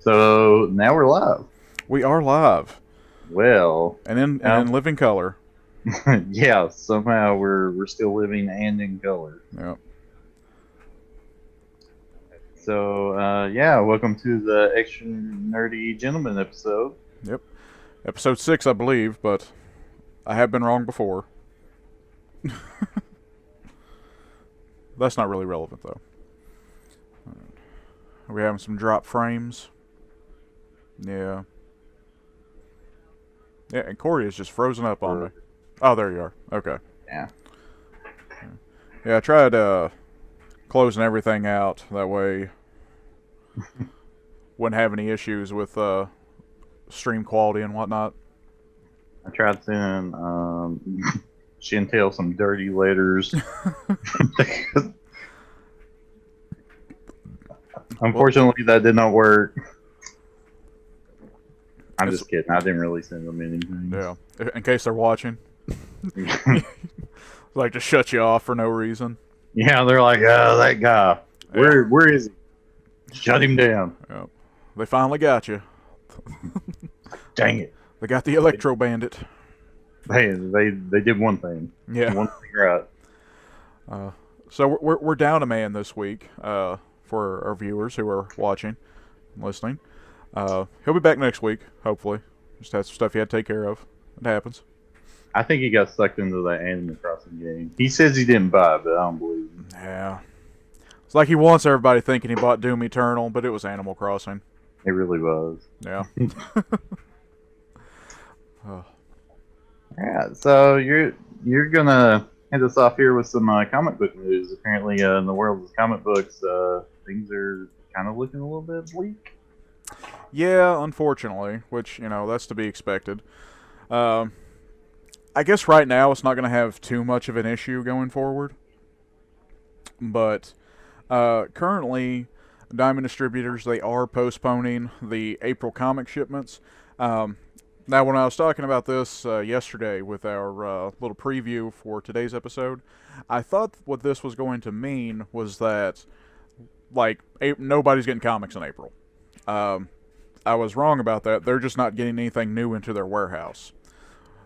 So now we're live. We are live Well, and in now, living color. yeah, somehow we're still living and in color. Yep. So yeah, welcome to the extra nerdy gentleman episode. Yep. Episode 6, I believe, but I have been wrong before. That's not really relevant though. Are we having some drop frames? Yeah. Yeah, and Corey is just frozen up on me. Or, Oh, there you are. Okay. yeah, Yeah, I tried closing everything out. That way, wouldn't have any issues with stream quality and whatnot. I tried sending Chantel some dirty letters. Well, Unfortunately, that did not work. I'm it's just kidding. I didn't really send them anything. yeah. In case they're watching, like to shut you off for no reason. Yeah, they're like, oh, that guy. Yeah. Where is he? Shut him down. Yep. They finally got you. Dang it. They got the Electro Bandit. They did one thing. Yeah. One thing right. So we're down a man this week for our viewers who are watching and listening. He'll be back next week, hopefully. Just had some stuff he had to take care of. It happens. I think he got sucked into that Animal Crossing game. He says he didn't buy it, but I don't believe him. Yeah. It's like he wants everybody thinking he bought Doom Eternal, but it was Animal Crossing. It really was. Yeah. Yeah, so you're gonna end us off here with some comic book news. Apparently, in the world of comic books, things are kind of looking a little bit bleak. Yeah, unfortunately, which, that's to be expected. I guess right now it's not going to have too much of an issue going forward. But currently, Diamond Distributors, they are postponing the April comic shipments. Now, when I was talking about this yesterday with our little preview for today's episode, I thought what this was going to mean was that, like, nobody's getting comics in April. I was wrong about that. They're just not getting anything new into their warehouse.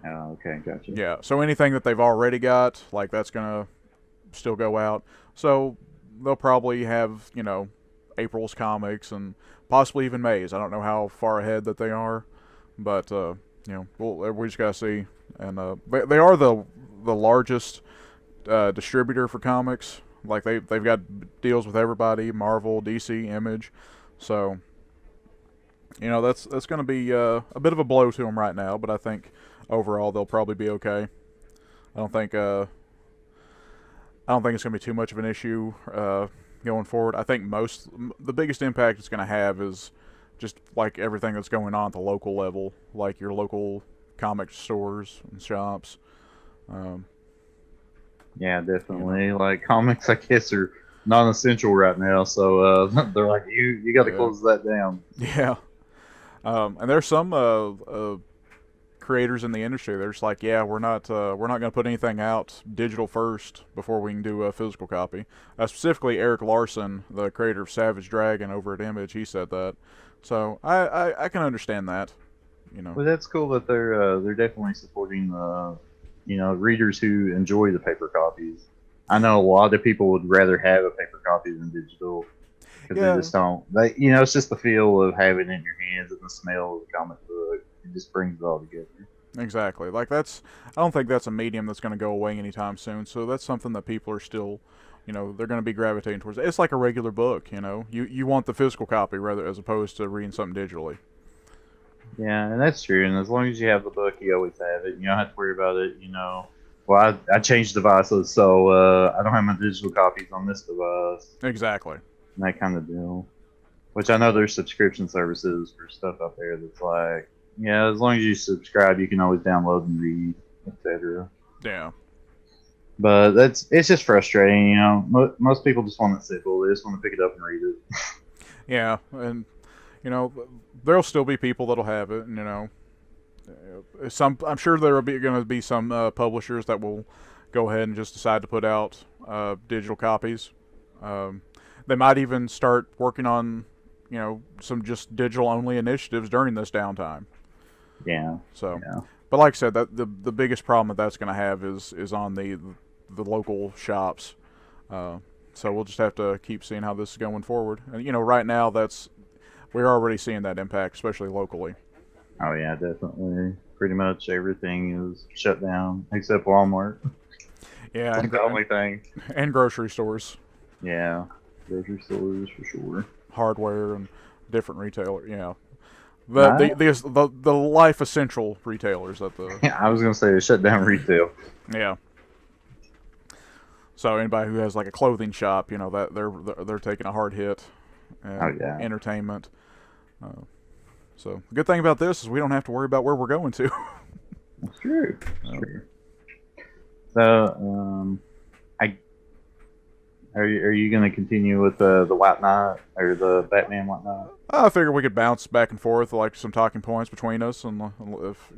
Oh, okay, gotcha. Yeah, so anything that they've already got, like, that's going to still go out. So they'll probably have, April's comics and possibly even May's. I don't know how far ahead that they are. But we just gotta see, and they are the largest distributor for comics. Like they've got deals with everybody, Marvel, DC, Image. So that's gonna be a bit of a blow to them right now. But I think overall they'll probably be okay. I don't think it's gonna be too much of an issue going forward. I think the biggest impact it's gonna have is just like everything that's going on at the local level, like your local comic stores and shops. Yeah, definitely. Like comics, I guess, are non-essential right now, so they're like, you got to close that down. Yeah. And there's some creators in the industry. They're just like, yeah, we're not going to put anything out digital first before we can do a physical copy. Specifically, Eric Larson, the creator of Savage Dragon over at Image, he said that. So I can understand that, Well, that's cool that they're definitely supporting readers who enjoy the paper copies. I know a lot of people would rather have a paper copy than digital because they just don't. It's just the feel of having it in your hands and the smell of the comic book. It just brings it all together. Exactly. Like I don't think that's a medium that's going to go away anytime soon. So that's something that people are still, they're going to be gravitating towards. It's like a regular book. You want the physical copy rather as opposed to reading something digitally. Yeah, and that's true. And as long as you have the book, you always have it. You don't have to worry about it. Well, I changed devices, so I don't have my digital copies on this device. Exactly. And that kind of deal. Which I know there's subscription services for stuff out there that's like, yeah, as long as you subscribe, you can always download and read, etc. Yeah. But it's just frustrating, Most people just want it simple. They just want to pick it up and read it. Yeah, and there'll still be people that'll have it. And, I'm sure there will be going to be some publishers that will go ahead and just decide to put out digital copies. They might even start working on some just digital only initiatives during this downtime. Yeah. So, Yeah. but like I said, that the biggest problem that's going to have is on the local shops. So we'll just have to keep seeing how this is going forward. And right now we're already seeing that impact, especially locally. Oh yeah, definitely. Pretty much everything is shut down except Walmart. Yeah, It's like the only thing. and grocery stores, Yeah, grocery stores for sure. hardware, and different retailers. Yeah, Nah, the life essential retailers at the I was gonna say they shut down retail. yeah. So anybody who has like a clothing shop, that they're taking a hard hit, Oh and yeah, entertainment. So the good thing about this is we don't have to worry about where we're going to. that's true. That's true. So, I are you gonna continue with the White Knight or the Batman White Knight? I figure we could bounce back and forth like some talking points between us, and if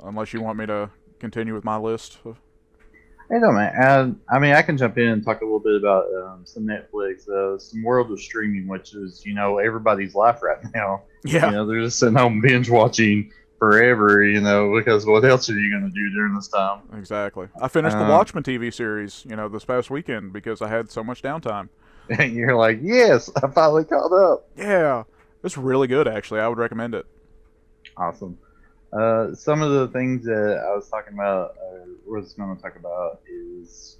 unless you want me to continue with my list. Hey, no, man. I mean, I can jump in and talk a little bit about some Netflix, some World of Streaming, which is everybody's life right now. Yeah. They're just sitting home binge watching forever. Because what else are you gonna do during this time? Exactly. I finished the Watchmen TV series, this past weekend because I had so much downtime. And you're like, yes, I finally caught up. Yeah, it's really good actually. I would recommend it. Awesome. Some of the things that I was talking about, was going to talk about is,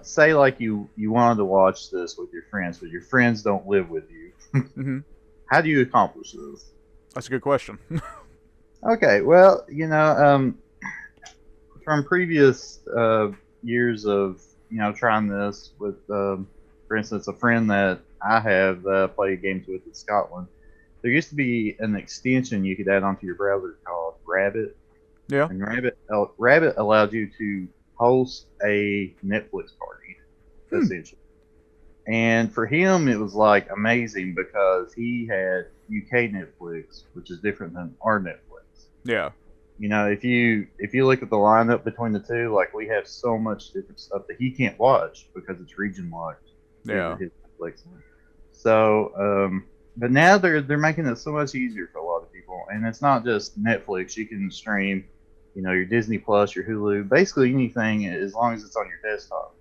say like you wanted to watch this with your friends, but your friends don't live with you. Mm-hmm. How do you accomplish this? That's a good question. Okay, well, from previous years of trying this with, for instance, a friend that I have played games with in Scotland. There used to be an extension you could add onto your browser called Rabbit. Yeah. And Rabbit allowed you to host a Netflix party, essentially. And for him, it was like amazing because he had UK Netflix, which is different than our Netflix. Yeah. If you look at the lineup between the two, like we have so much different stuff that he can't watch because it's region locked. Yeah. His Netflix. So, but now they're making it so much easier for a lot of people, and it's not just Netflix. You can stream, your Disney Plus, your Hulu, basically anything as long as it's on your desktop.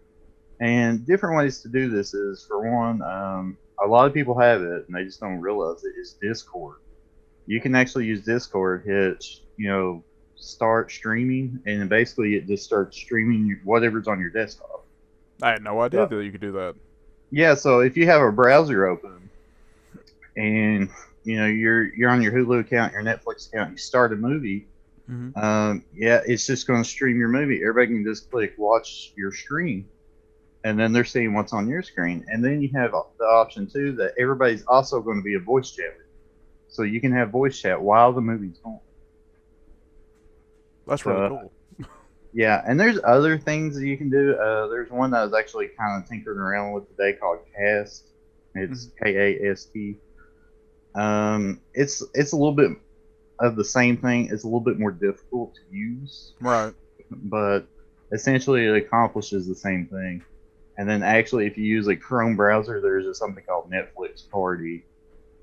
And different ways to do this is, for one, a lot of people have it and they just don't realize it, is Discord. You can actually use Discord, hit start streaming, and then basically it just starts streaming whatever's on your desktop. I had no idea that you could do that. Yeah, so if you have a browser open and you're on your Hulu account, your Netflix account, you start a movie, it's just going to stream your movie. Everybody can just click watch your screen, and then they're seeing what's on your screen. And then you have the option too that everybody's also going to be a voice chat with you, so you can have voice chat while the movie's going. That's really cool. Yeah, and there's other things that you can do. There's one that I was actually kind of tinkering around with today called Cast. It's Kast. It's a little bit of the same thing. It's a little bit more difficult to use. Right. But essentially it accomplishes the same thing. And then actually if you use a Chrome browser, there's something called Netflix Party,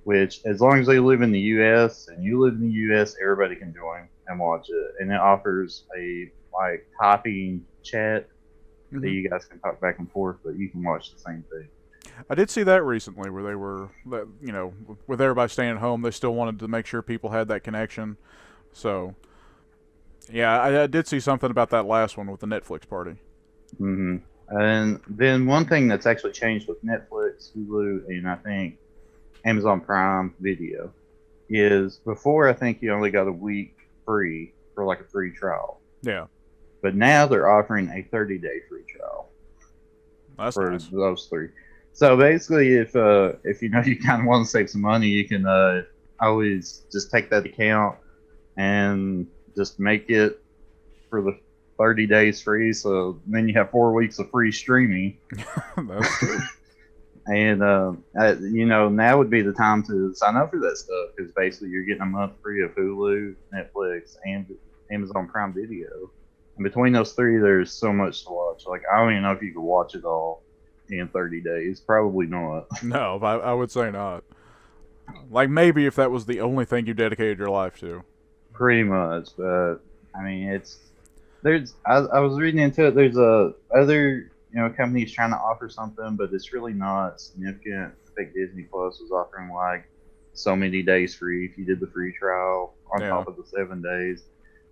which as long as they live in the US and you live in the US, everybody can join and watch it. And it offers a typing chat that you guys can talk back and forth, but you can watch the same thing. I did see that recently where they were, with everybody staying at home, they still wanted to make sure people had that connection. So, yeah, I did see something about that last one with the Netflix party. Mm-hmm. And then one thing that's actually changed with Netflix, Hulu, and I think Amazon Prime Video is before I think you only got a week free for like a free trial. Yeah. But now they're offering a 30-day free trial. That's for nice. Those three. So basically, if you kind of want to save some money, you can always just take that account and just make it for the 30 days free. So then you have 4 weeks of free streaming. That's true. And now would be the time to sign up for that stuff, because basically you're getting a month free of Hulu, Netflix, and Amazon Prime Video. And between those three, there's so much to watch. Like, I don't even know if you could watch it all. in 30 days. Probably not. No, I would say not. Like maybe if that was the only thing you dedicated your life to. Pretty much, but I mean, I was reading into it. There's other companies trying to offer something, but it's really not significant. I think Disney Plus was offering like so many days free if you did the free trial on top of the 7 days.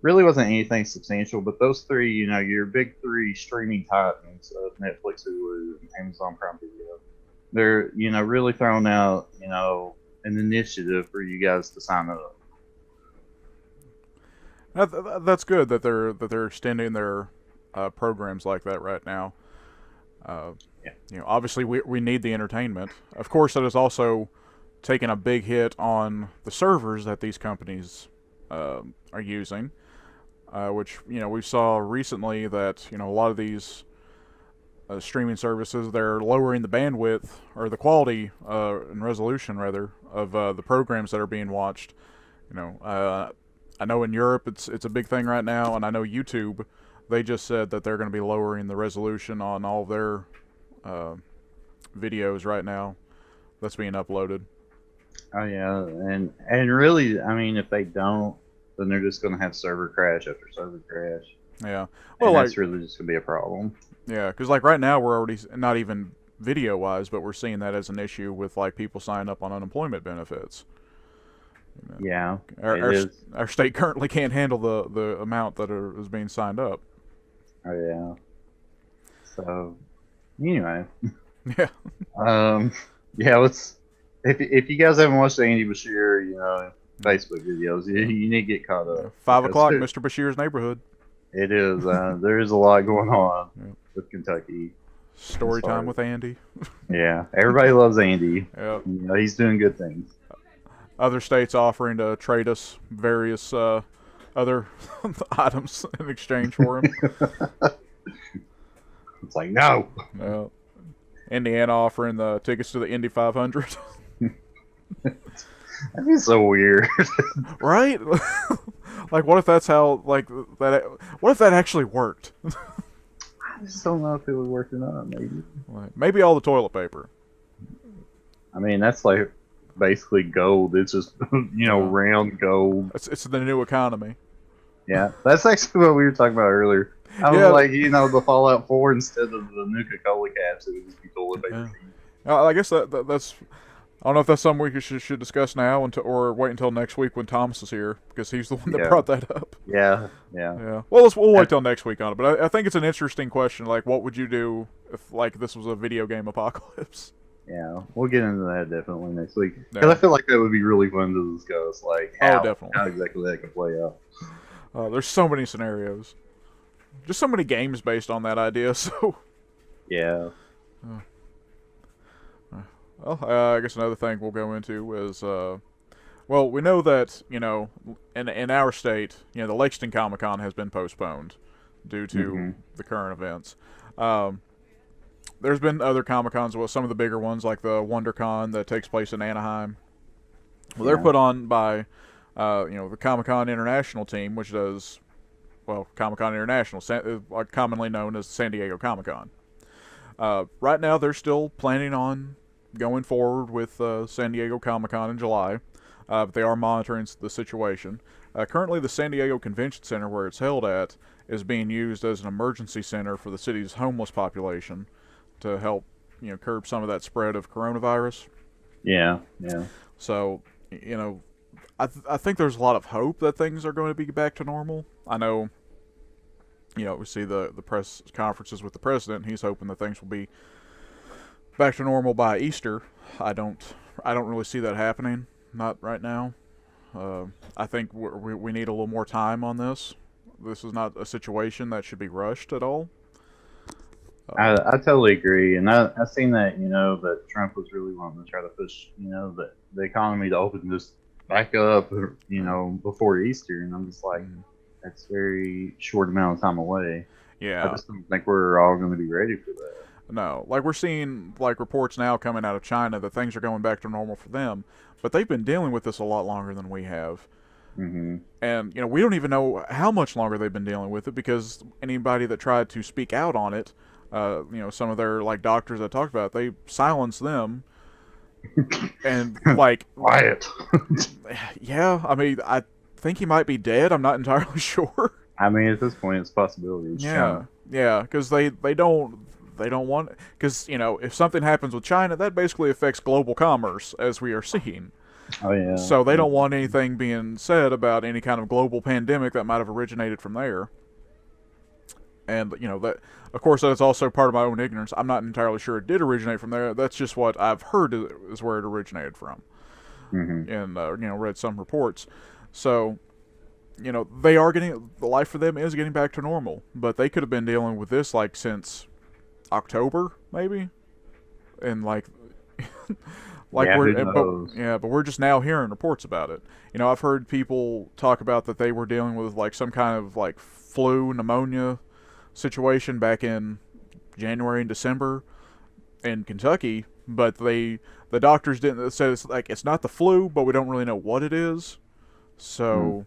Really wasn't anything substantial, but those three, your big three streaming titans of Netflix, Hulu, and Amazon Prime Video, they're really throwing out an initiative for you guys to sign up. That's good that they're extending their programs like that right now. Yeah. Obviously we need the entertainment. Of course, that is also taking a big hit on the servers that these companies are using, which we saw recently that a lot of these streaming services, they're lowering the bandwidth or the quality and resolution rather of the programs that are being watched. I know in Europe it's a big thing right now, and I know YouTube, they just said that they're going to be lowering the resolution on all of their videos right now that's being uploaded. Oh yeah, and really, I mean, if they don't, then they're just going to have server crash after server crash. Yeah, well, that's really just going to be a problem. Yeah, because like right now we're already not even video wise, but we're seeing that as an issue with like people signing up on unemployment benefits. Yeah, our state currently can't handle the amount that is being signed up. Oh yeah. So anyway, yeah. Yeah. Let's. If you guys haven't watched the Andy Bashir, Facebook videos, you need to get caught up. 5 o'clock, Mr. Bashir's neighborhood. It is. There is a lot going on with Kentucky. Story time with Andy. Yeah, everybody loves Andy. Yeah, he's doing good things. Other states offering to trade us various other items in exchange for him. It's like no. Yeah. Indiana offering the tickets to the Indy 500. That'd be so weird. Right? Like, what if that's how, like, that? What if that actually worked? I just don't know if it would work or not, maybe. Like, maybe all the toilet paper. I mean, that's like basically gold. It's just, round gold. It's the new economy. Yeah, that's actually what we were talking about earlier. I was like, the Fallout 4, instead of the Nuka-Cola caps, it would just be toilet paper. Yeah. I guess that's... I don't know if that's something we should discuss now or wait until next week when Thomas is here, because he's the one that brought that up. Yeah. Well, we'll wait till next week on it. But I think it's an interesting question. Like, what would you do if like this was a video game apocalypse? Yeah, we'll get into that definitely next week. Because I feel like that would be really fun to discuss. Like, how exactly that could play out. There's so many scenarios. Just so many games based on that idea. So. Yeah. Well, I guess another thing we'll go into is, well, we know that, in our state, the Lexington Comic-Con has been postponed due to the current events. There's been other Comic-Cons, well, some of the bigger ones, like the WonderCon that takes place in Anaheim. Well, they're put on by, the Comic-Con International team, which does, well, Comic-Con International, commonly known as San Diego Comic-Con. Right now, they're still planning on going forward with San Diego Comic-Con in July, but they are monitoring the situation. Currently, the San Diego Convention Center, where it's held at, is being used as an emergency center for the city's homeless population to help, curb some of that spread of coronavirus. Yeah. So, I think there's a lot of hope that things are going to be back to normal. I know, we see the press conferences with the president. He's hoping that things will be back to normal by Easter. I don't really see that happening. Not right now. I think we need a little more time on this. This is not a situation that should be rushed at all. I totally agree, and I've seen that that Trump was really wanting to try to push the economy to open just back up before Easter, and I'm just like, that's very short amount of time away. Yeah, I just don't think we're all going to be ready for that. No, like we're seeing like reports now coming out of China that things are going back to normal for them, but they've been dealing with this a lot longer than we have. Mm-hmm. And we don't even know how much longer they've been dealing with it, because anybody that tried to speak out on it some of their like doctors that talked about it, they silenced them, and like, Quiet. yeah, I mean, I think he might be dead. I'm not entirely sure. I mean, at this point, it's a possibility. It's Yeah, China. yeah, because they don't want, because if something happens with China, that basically affects global commerce as we are seeing. Oh yeah. So they don't want anything being said about any kind of global pandemic that might have originated from there. And that, of course, that's also part of my own ignorance. I'm not entirely sure it did originate from there. That's just what I've heard is where it originated from, Hmm. and read some reports. So they are getting, the life for them is getting back to normal, but they could have been dealing with this like since October maybe, and like like Yeah, who we're but knows? yeah, but we're just now hearing reports about it. I've heard people talk about that they were dealing with like some kind of like flu pneumonia situation back in January and December in Kentucky, but the doctors didn't say it's like it's not the flu, but we don't really know what it is. Mm. So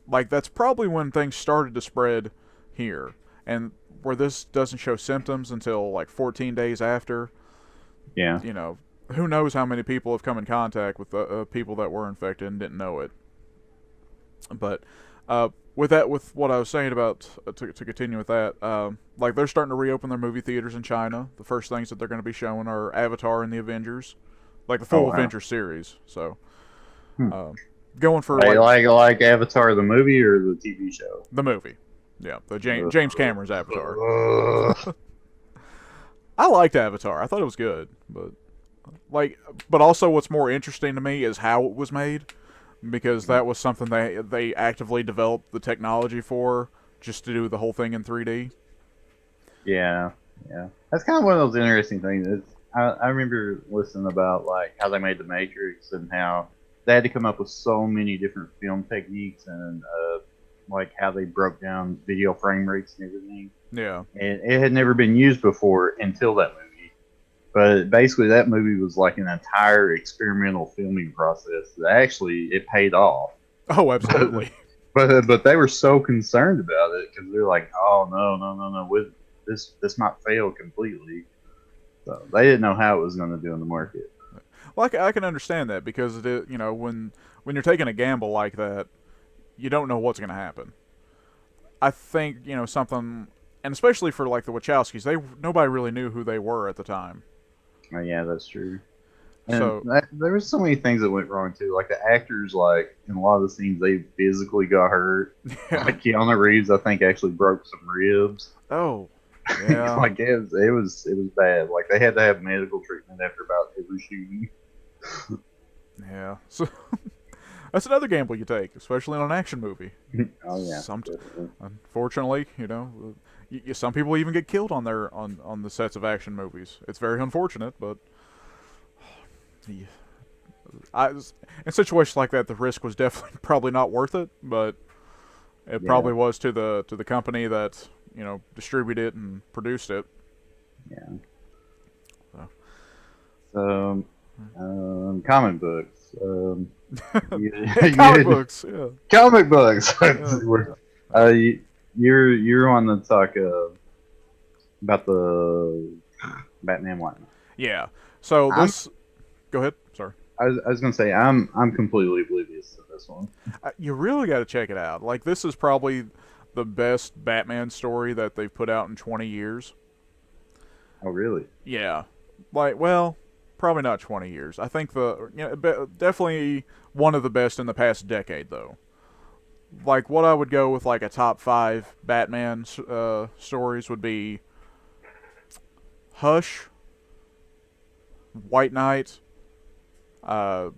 like that's probably when things started to spread here, and where this doesn't show symptoms until like 14 days after. Yeah. You know, who knows how many people have come in contact with people that were infected and didn't know it. But with what I was saying about to continue with that, like they're starting to reopen their movie theaters in China. The first things that they're going to be showing are Avatar and the Avengers, like the Oh full wow. Avengers series. So Hmm. um, going for Hey, like like Avatar the movie or the TV show? the movie, yeah, the Ugh. James Cameron's Avatar. Ugh. I liked Avatar. I thought it was good, but also what's more interesting to me is how it was made, because that was something they actively developed the technology for, just to do the whole thing in 3D. Yeah, yeah. That's kind of one of those interesting things. I remember listening about like how they made the Matrix and how they had to come up with so many different film techniques and like how they broke down video frame rates and everything. Yeah. And it had never been used before until that movie. But basically, that movie was like an entire experimental filming process that actually it paid off. Oh, absolutely. But they were so concerned about it because they're like, oh no, this might fail completely. So they didn't know how it was going to do in the market. Well, I can understand that, because when you're taking a gamble like that, you don't know what's going to happen. I think something, and especially for like the Wachowskis, nobody really knew who they were at the time. Oh, yeah, that's true. And So there was so many things that went wrong too. Like the actors, like in a lot of the scenes, they physically got hurt. yeah. Like Keanu Reeves, I think actually broke some ribs. Oh, yeah. Like it was bad. Like they had to have medical treatment after about every shooting. Yeah. So that's another gamble you take, especially in an action movie. Oh yeah, Some, definitely. unfortunately, some people even get killed on the sets of action movies. It's very unfortunate, but yeah, in situations like that, the risk was definitely probably not worth it. But it Yeah, probably was to the company that distributed it and produced it. yeah. So. So, comic books. Comic books, yeah. Comic books. Yeah. You're on the talk about the Batman one. Yeah. So I'm, this. Go ahead. Sorry. I was gonna say I'm completely oblivious to this one. You really got to check it out. Like, this is probably the best Batman story that they've put out in 20 years. Oh really? Yeah. Like, well, probably not 20 years. I think definitely one of the best in the past decade, though. Like, what I would go with, like, a top 5 Batman stories would be Hush, White Knight, uh,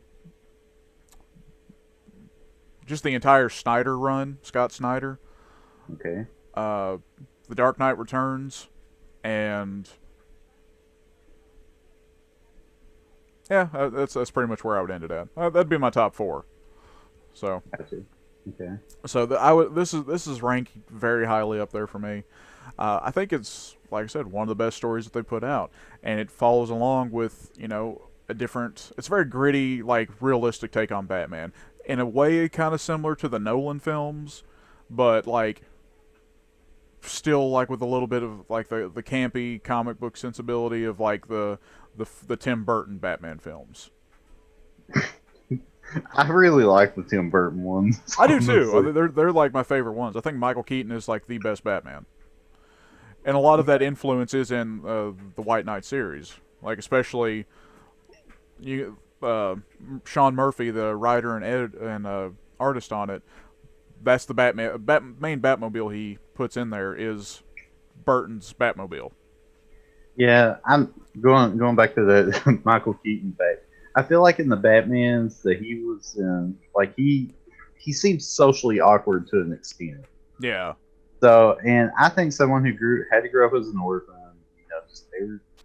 just the entire Snyder run, Scott Snyder, Okay. uh, The Dark Knight Returns, and yeah, that's pretty much where I would end it at. That'd be my top 4. So, Gotcha. Okay. this is ranked very highly up there for me. I think it's, like I said, one of the best stories that they put out, and it follows along with a different. It's a very gritty, like realistic take on Batman, in a way kind of similar to the Nolan films, but like still like with a little bit of like the campy comic book sensibility of like the Tim Burton Batman films. I really like the Tim Burton ones. I do too. honestly. They're like my favorite ones. I think Michael Keaton is like the best Batman, and a lot of that influence is in the White Knight series, like especially you Sean Murphy, the writer and artist on it. That's the main Batmobile he puts in there is Burton's Batmobile. Yeah, I'm going back to the Michael Keaton fact. I feel like in the Batmans that he was in, like he seems socially awkward to an extent. Yeah. So, and I think someone who had to grow up as an orphan, just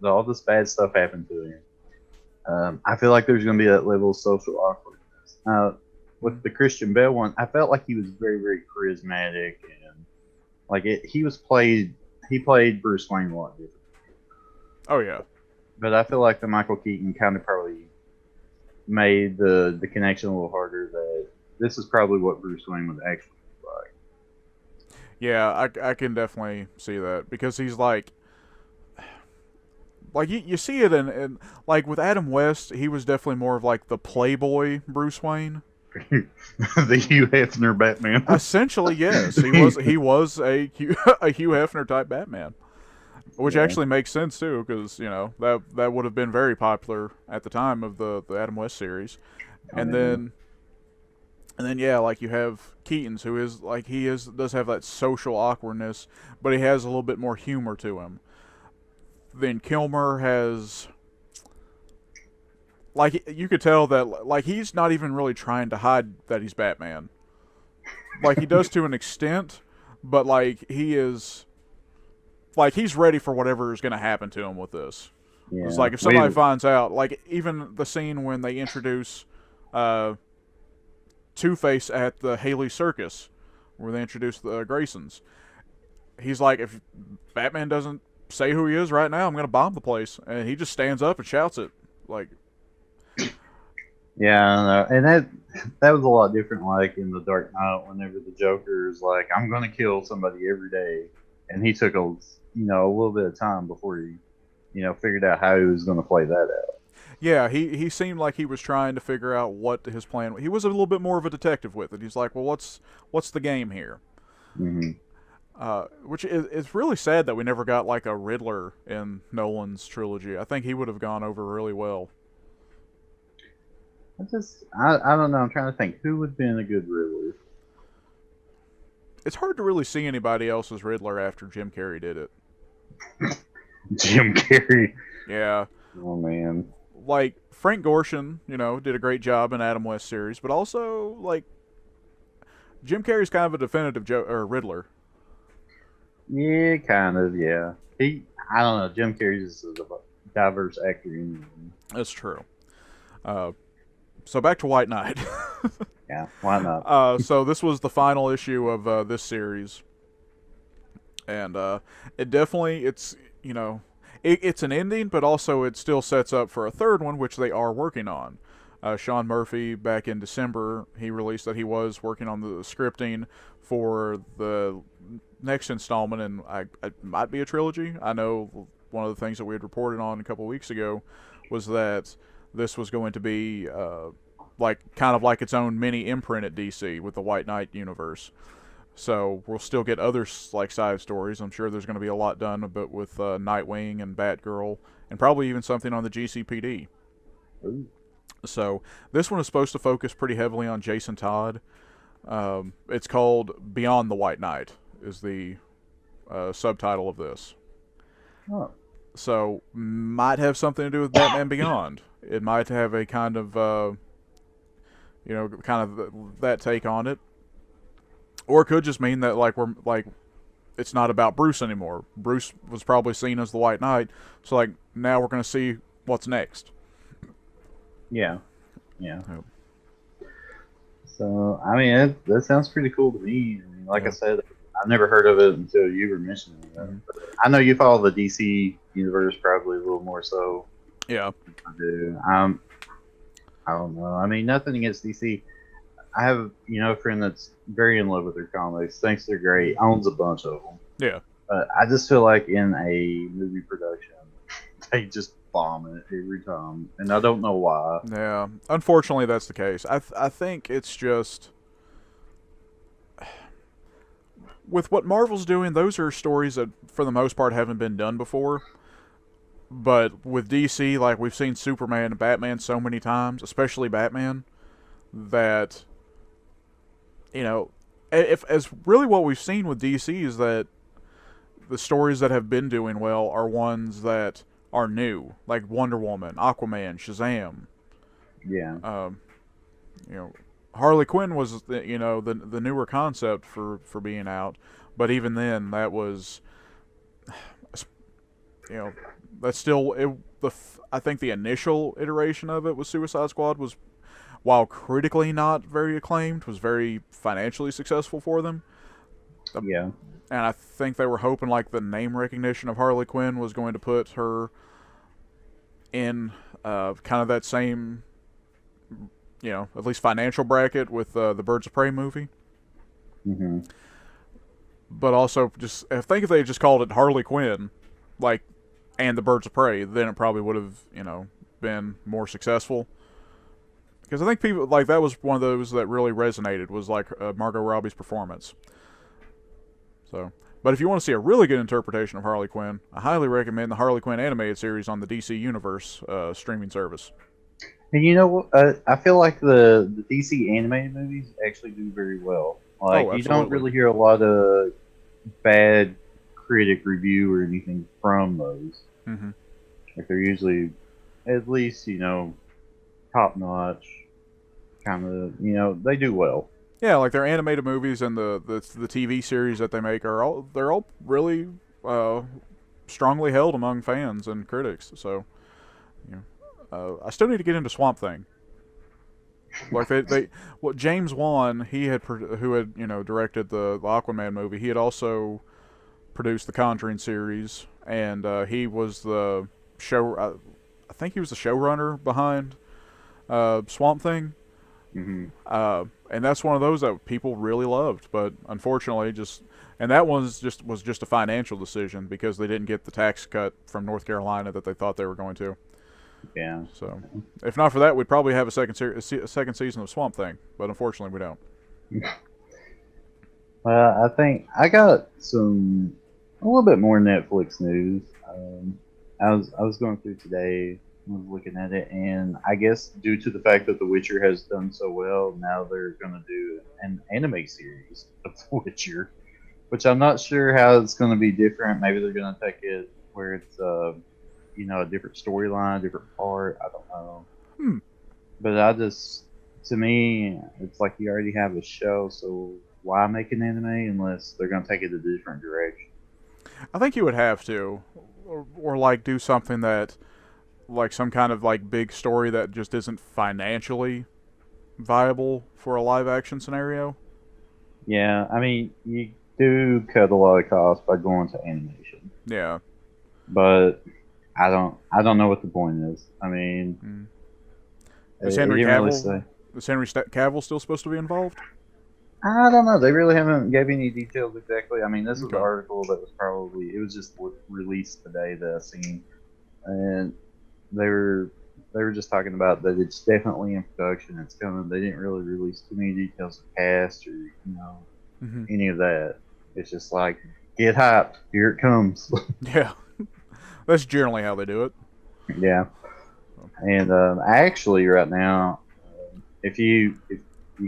all this bad stuff happened to him. I feel like there's going to be that level of social awkwardness. With the Christian Bale one, I felt like he was very, very charismatic and like he played Bruce Wayne a lot different. Oh yeah. But I feel like the Michael Keaton kind of probably made the connection a little harder that this is probably what Bruce Wayne would actually look like. Yeah, I can definitely see that because he's like you see it in like with Adam West, he was definitely more of like the playboy Bruce Wayne. The Hugh Hefner Batman. Essentially, yes, he was a Hugh Hefner type Batman, which actually makes sense too because that would have been very popular at the time of the Adam West series, and then yeah, like you have Keaton's who is like does have that social awkwardness, but he has a little bit more humor to him. Then Kilmer has. Like, you could tell that, like, he's not even really trying to hide that he's Batman. Like, he does to an extent, but, like, he's ready for whatever is going to happen to him with this. Yeah. It's like, if somebody finds out, like, even the scene when they introduce Two-Face at the Haley Circus, where they introduce the Graysons, he's like, if Batman doesn't say who he is right now, I'm going to bomb the place. And he just stands up and shouts it. Like... Yeah, I know. And that was a lot different, like in The Dark Knight, whenever the Joker is like, "I'm going to kill somebody every day," and he took a little bit of time before he, figured out how he was going to play that out. Yeah, he seemed like he was trying to figure out what his plan. He was a little bit more of a detective with it. He's like, "Well, what's the game here?" Which it's really sad that we never got like a Riddler in Nolan's trilogy. I think he would have gone over really well. I don't know. I'm trying to think who would have been a good Riddler. It's hard to really see anybody else as Riddler after Jim Carrey did it. Jim Carrey. Yeah. Oh man. Like Frank Gorshin, did a great job in Adam West series, but also like Jim Carrey's kind of a definitive Riddler. Yeah, kind of. Yeah. I don't know. Jim Carrey's a diverse actor. That's true. So back to White Knight. Yeah, why not? So this was the final issue of this series, and it definitely it's an ending, but also it still sets up for a third one, which they are working on. Sean Murphy back in December he released that he was working on the scripting for the next installment, and it might be a trilogy. I know one of the things that we had reported on a couple weeks ago was that this was going to be kind of like its own mini imprint at DC with the White Knight universe. So we'll still get other like side stories. I'm sure there's going to be a lot done, but with Nightwing and Batgirl, and probably even something on the GCPD. Ooh. So this one is supposed to focus pretty heavily on Jason Todd. It's called Beyond the White Knight is the subtitle of this. Oh. So might have something to do with Batman Beyond. It might have a kind of, that take on it, or it could just mean that it's not about Bruce anymore. Bruce was probably seen as the White Knight, so now we're going to see what's next. Yeah. So I mean, that sounds pretty cool to me. I mean, I said, I've never heard of it until you were mentioning it. Mm-hmm. I know you follow the DC universe probably a little more so. Yeah. I do. I don't know. I mean, nothing against DC. I have, a friend that's very in love with their comics. Thinks they're great. Owns a bunch of them. Yeah. But I just feel like in a movie production, they just bomb it every time, and I don't know why. Yeah, unfortunately, that's the case. I think it's just with what Marvel's doing. Those are stories that, for the most part, haven't been done before. But with DC, like we've seen Superman and Batman so many times, especially Batman, that if as really what we've seen with DC is that the stories that have been doing well are ones that are new, like Wonder Woman, Aquaman, Shazam. Yeah, Um, you know, Harley Quinn was the newer concept for being out, but even then that was you know that's still I think the initial iteration of it was Suicide Squad was, while critically not very acclaimed, was very financially successful for them. yeah, And I think they were hoping like the name recognition of Harley Quinn was going to put her in kind of that same, at least financial bracket with the Birds of Prey movie. hmm But also, just I think if they had just called it Harley Quinn, like, and the Birds of Prey, then it probably would have been more successful. Because I think people like that was one of those that really resonated was like Margot Robbie's performance. So, but if you want to see a really good interpretation of Harley Quinn, I highly recommend the Harley Quinn animated series on the DC Universe streaming service. And you know what? I feel like the DC animated movies actually do very well. Like Oh, you don't absolutely. really hear a lot of bad critic review or anything from those. Hmm. Like they're usually at least top notch. Kind of they do well. Yeah, like their animated movies and the TV series that they make they're all really uh, strongly held among fans and critics. So, I still need to get into Swamp Thing. Like what James Wan who had directed the Aquaman movie. He had also produced the Conjuring series, and he was the show. I think he was the showrunner behind Swamp Thing. And that's one of those that people really loved, but unfortunately, and that was just a financial decision because they didn't get the tax cut from North Carolina that they thought they were going to. Yeah. So, if not for that, we'd probably have a second season of Swamp Thing, but unfortunately, we don't. I think I got a little bit more Netflix news. I was going through today, was looking at it, and I guess due to the fact that The Witcher has done so well, now they're going to do an anime series of The Witcher, which I'm not sure how it's going to be different. Maybe they're going to take it where it's a different storyline, different part. I don't know. Hmm. But to me, it's like you already have a show, so why make an anime unless they're going to take it a different direction? I think you would have to, or like do something that, like some kind of like big story that just isn't financially viable for a live action scenario. Yeah, I mean, you do cut a lot of costs by going to animation, Yeah. but I don't know what the point is. I mean, Mm. it Is Henry didn't really Cavill say. is Henry Cavill still supposed to be involved? I don't know. They really haven't gave any details exactly. I mean, this was an Okay. article that it was just released today that I seen, and they were they were just talking about that it's definitely in production. It's coming. They didn't really release too many details of cast or Hmm. any of that. It's just like get hyped. Here it comes. Yeah. That's generally how they do it. Yeah. And actually, right now, if you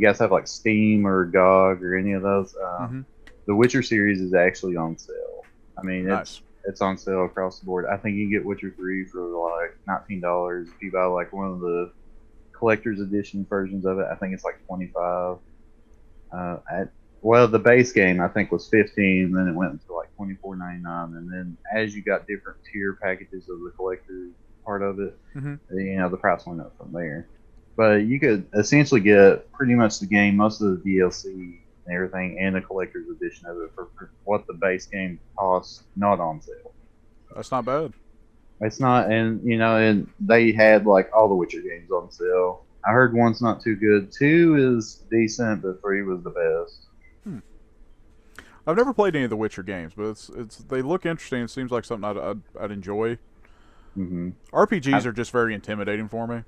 guys have like Steam or GOG or any of those, Hmm. the Witcher series is actually on sale. I mean, Nice. it's on sale across the board. I think you can get Witcher 3 for like $19 if you buy like one of the collector's edition versions of it. I think it's like 25. Well, the base game I think was 15, then it went to like 24.99, and then as you got different tier packages of the collector part of it, Hmm. the price went up from there. But you could essentially get pretty much the game, most of the DLC and everything, and a collector's edition of it for what the base game costs, not on sale. That's not bad. It's not, and they had like all the Witcher games on sale. I heard one's not too good. Two is decent, but three was the best. Hmm. I've never played any of the Witcher games, but it's they look interesting. It seems like something I'd enjoy. Mm-hmm. RPGs are just very intimidating for me.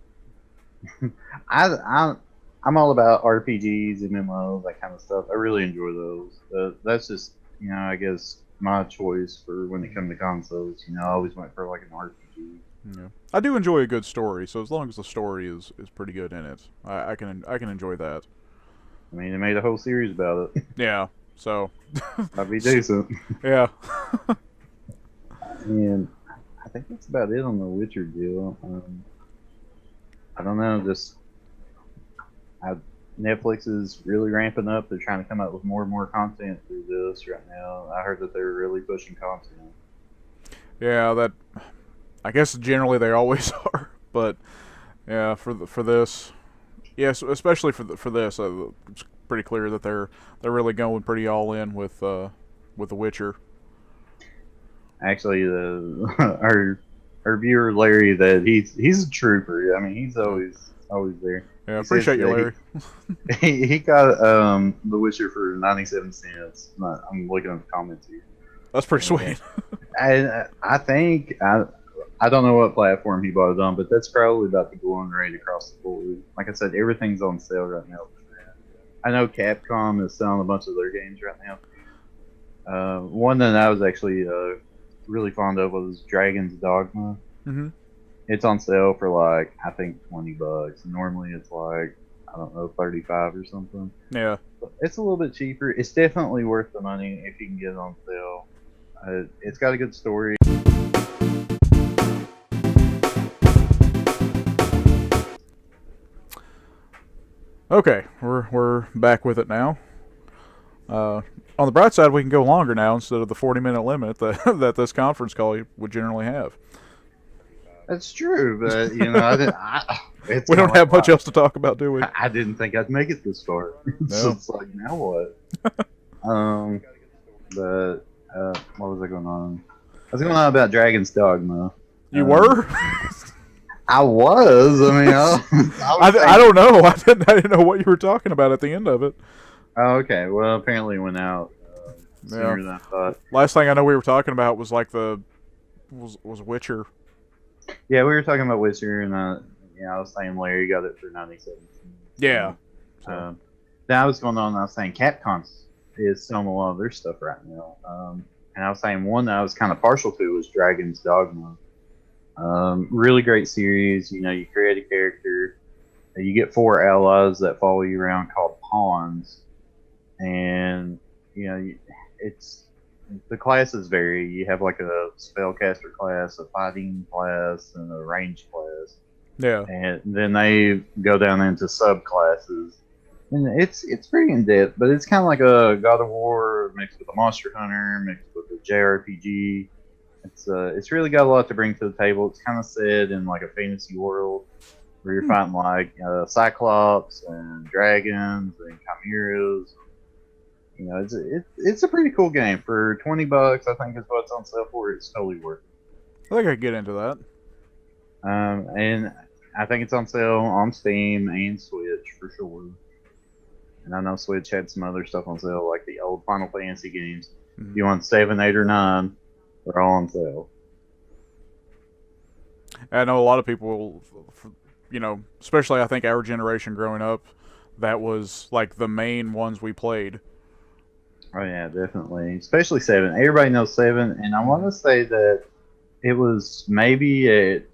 I'm all about RPGs, MMOs, that kind of stuff. I really enjoy those. That's just, I guess my choice for when it comes to consoles. I always went for like an RPG. Yeah. I do enjoy a good story, so as long as the story is pretty good in it, I can enjoy that. I mean, they made a whole series about it. Yeah, so That'd be decent. yeah. And I think that's about it on the Witcher deal. I don't know, just Netflix is really ramping up. They're trying to come up with more and more content through this right now. I heard that they're really pushing content. Yeah, that I guess generally they always are, but yeah, for this, yes, especially for this, it's pretty clear that they're really going pretty all in with The Witcher. Actually, our viewer Larry, that he's a trooper. I mean, he's always there. Yeah, I appreciate you, Larry. He got The Witcher for 97 cents. I'm looking at the comments here. That's pretty sweet. I think I don't know what platform he bought it on, but that's probably about the going rate across the board. Like I said, everything's on sale right now. I know Capcom is selling a bunch of their games right now. One that I was actually really fond of was Dragon's Dogma. Mm-hmm. It's on sale for like, I think $20. Normally it's like, I don't know, 35 or something. Yeah. But it's a little bit cheaper. It's definitely worth the money if you can get it on sale. It's got a good story. Okay, we're back with it now. On the bright side, we can go longer now instead of the 40-minute limit that this conference call would generally have. That's true, but we don't have much else to talk about, do we? I didn't think I'd make it this far. No. So it's like, now what? But what was I going on? I was going on about Dragon's Dogma. You were? I was. I mean, I don't know. I didn't know what you were talking about at the end of it. Oh, okay. Well, apparently it went out sooner than I thought. Last thing I know we were talking about was like was Witcher. Yeah, we were talking about Witcher, and I was saying Larry got it for 97 cents. Yeah. Then I was going on, and I was saying Capcom is selling a lot of their stuff right now. And I was saying one that I was kind of partial to was Dragon's Dogma. Really great series. You create a character, you get 4 allies that follow you around called pawns, and the classes vary. You have like a spellcaster class, a fighting class, and a ranged class. Yeah. And then they go down into subclasses. And it's pretty in depth, but it's kind of like a God of War mixed with a Monster Hunter, mixed with a JRPG. It's really got a lot to bring to the table. It's kind of set in like a fantasy world where you're fighting like Cyclops and dragons and chimeras. It's a pretty cool game for $20. I think is what's on sale for. It's totally worth it. I think I could get into that. And I think it's on sale on Steam and Switch for sure. And I know Switch had some other stuff on sale, like the old Final Fantasy games. Mm-hmm. If you want 7, 8, or 9, they're all on sale. I know a lot of people, especially I think our generation growing up, that was like the main ones we played. Oh yeah, definitely. Especially 7. Everybody knows 7, and I want to say that it was maybe it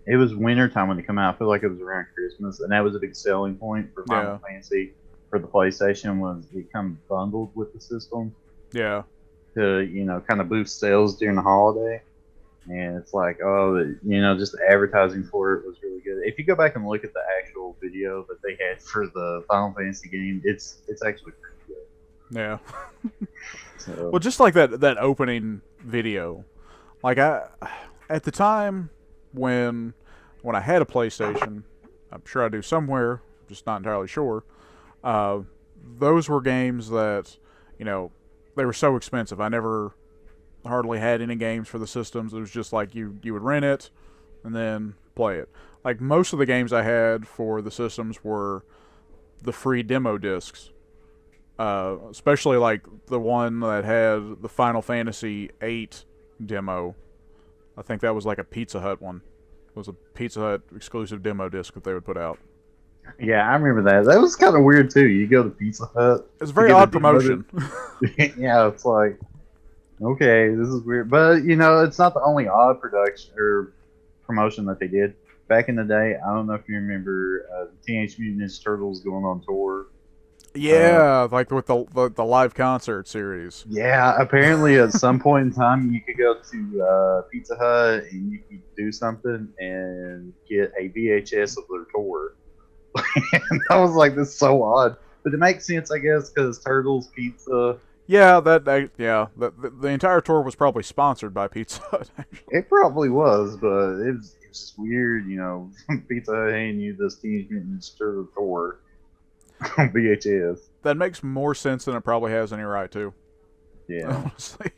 was winter time when it came out. I feel like it was around Christmas, and that was a big selling point for Final Fantasy for the PlayStation, was it come bundled with the system. Yeah. To kind of boost sales during the holiday, and it's like, just the advertising for it was really good. If you go back and look at the actual video that they had for the Final Fantasy game, it's actually pretty good. Yeah. Well, just like that opening video, like at the time when I had a PlayStation, I'm sure I do somewhere, just not entirely sure. Those were games that they were so expensive. I never hardly had any games for the systems. It was just like you would rent it and then play it. Like most of the games I had for the systems were the free demo discs. Especially like the one that had the Final Fantasy VIII demo. I think that was like a Pizza Hut one. It was a Pizza Hut exclusive demo disc that they would put out. Yeah, I remember that. That was kind of weird too. You go to Pizza Hut. It's a very odd promotion. Yeah, it's like, okay, this is weird. But, you know, it's not the only odd production or promotion that they did. Back in the day, I don't know if you remember the Teenage Mutant Ninja Turtles going on tour. Yeah, like with the live concert series. Yeah, apparently at some point in time, you could go to Pizza Hut and you could do something and get a VHS of their tour. And I was like, this is so odd. But it makes sense, I guess, because Turtles, pizza. Yeah, the entire tour was probably sponsored by Pizza Hut. Actually. It probably was, but it was just weird, you know, Pizza Hut handing you this Teenage Mutant Ninja Turtles tour on VHS. That makes more sense than it probably has any right to. Yeah. Honestly.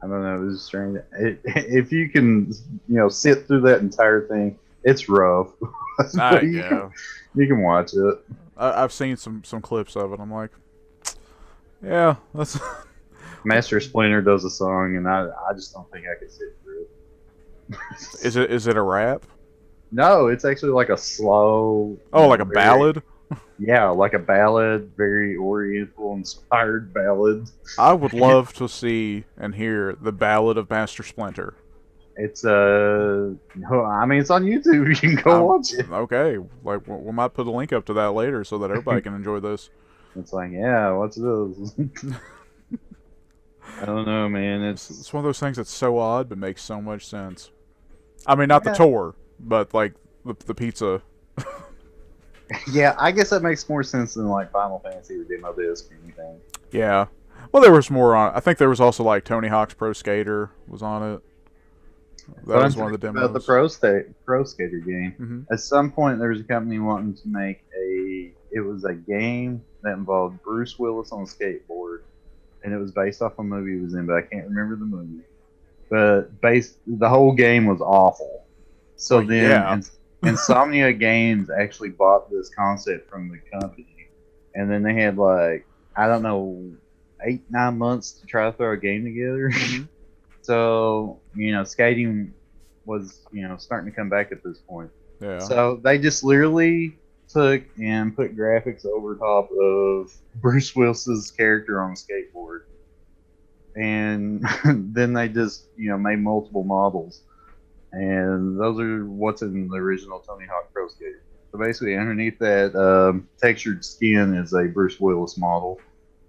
I don't know. It was strange. If you can, you know, sit through that entire thing, it's rough. You can watch it. I've seen some clips of it. I'm like, yeah, that's. Master Splinter does a song, and I just don't think I could sit through it. Is it a rap? No, it's actually like a slow. Oh, like a ballad. Yeah, like a ballad, very Oriental inspired ballad. I would love to see and hear the Ballad of Master Splinter. It's I mean, it's on YouTube. You can go watch it. Okay, like we might put a link up to that later so that everybody can enjoy this. It's like, yeah, what's this? I don't know, man. It's one of those things that's so odd but makes so much sense. I mean, not the tour, but like the pizza. Yeah, I guess that makes more sense than like Final Fantasy or Demo Disc or anything. Yeah. Well, there was more on it. I think there was also like Tony Hawk's Pro Skater was on it. That was one of the demos. About the Pro Skater game. Mm-hmm. At some point, there was a company wanting to make it was a game that involved Bruce Willis on a skateboard, and it was based off a movie he was in, but I can't remember the movie. But the whole game was awful. So Insomnia Games actually bought this concept from the company, and then they had like, I don't know, 8-9 months to try to throw a game together. Mm-hmm. So, you know, skating was, you know, starting to come back at this point. Yeah. So they just literally took and put graphics over top of Bruce Willis's character on a skateboard. And then they just, you know, made multiple models. And those are what's in the original Tony Hawk Pro Skater. So basically, underneath that textured skin is a Bruce Willis model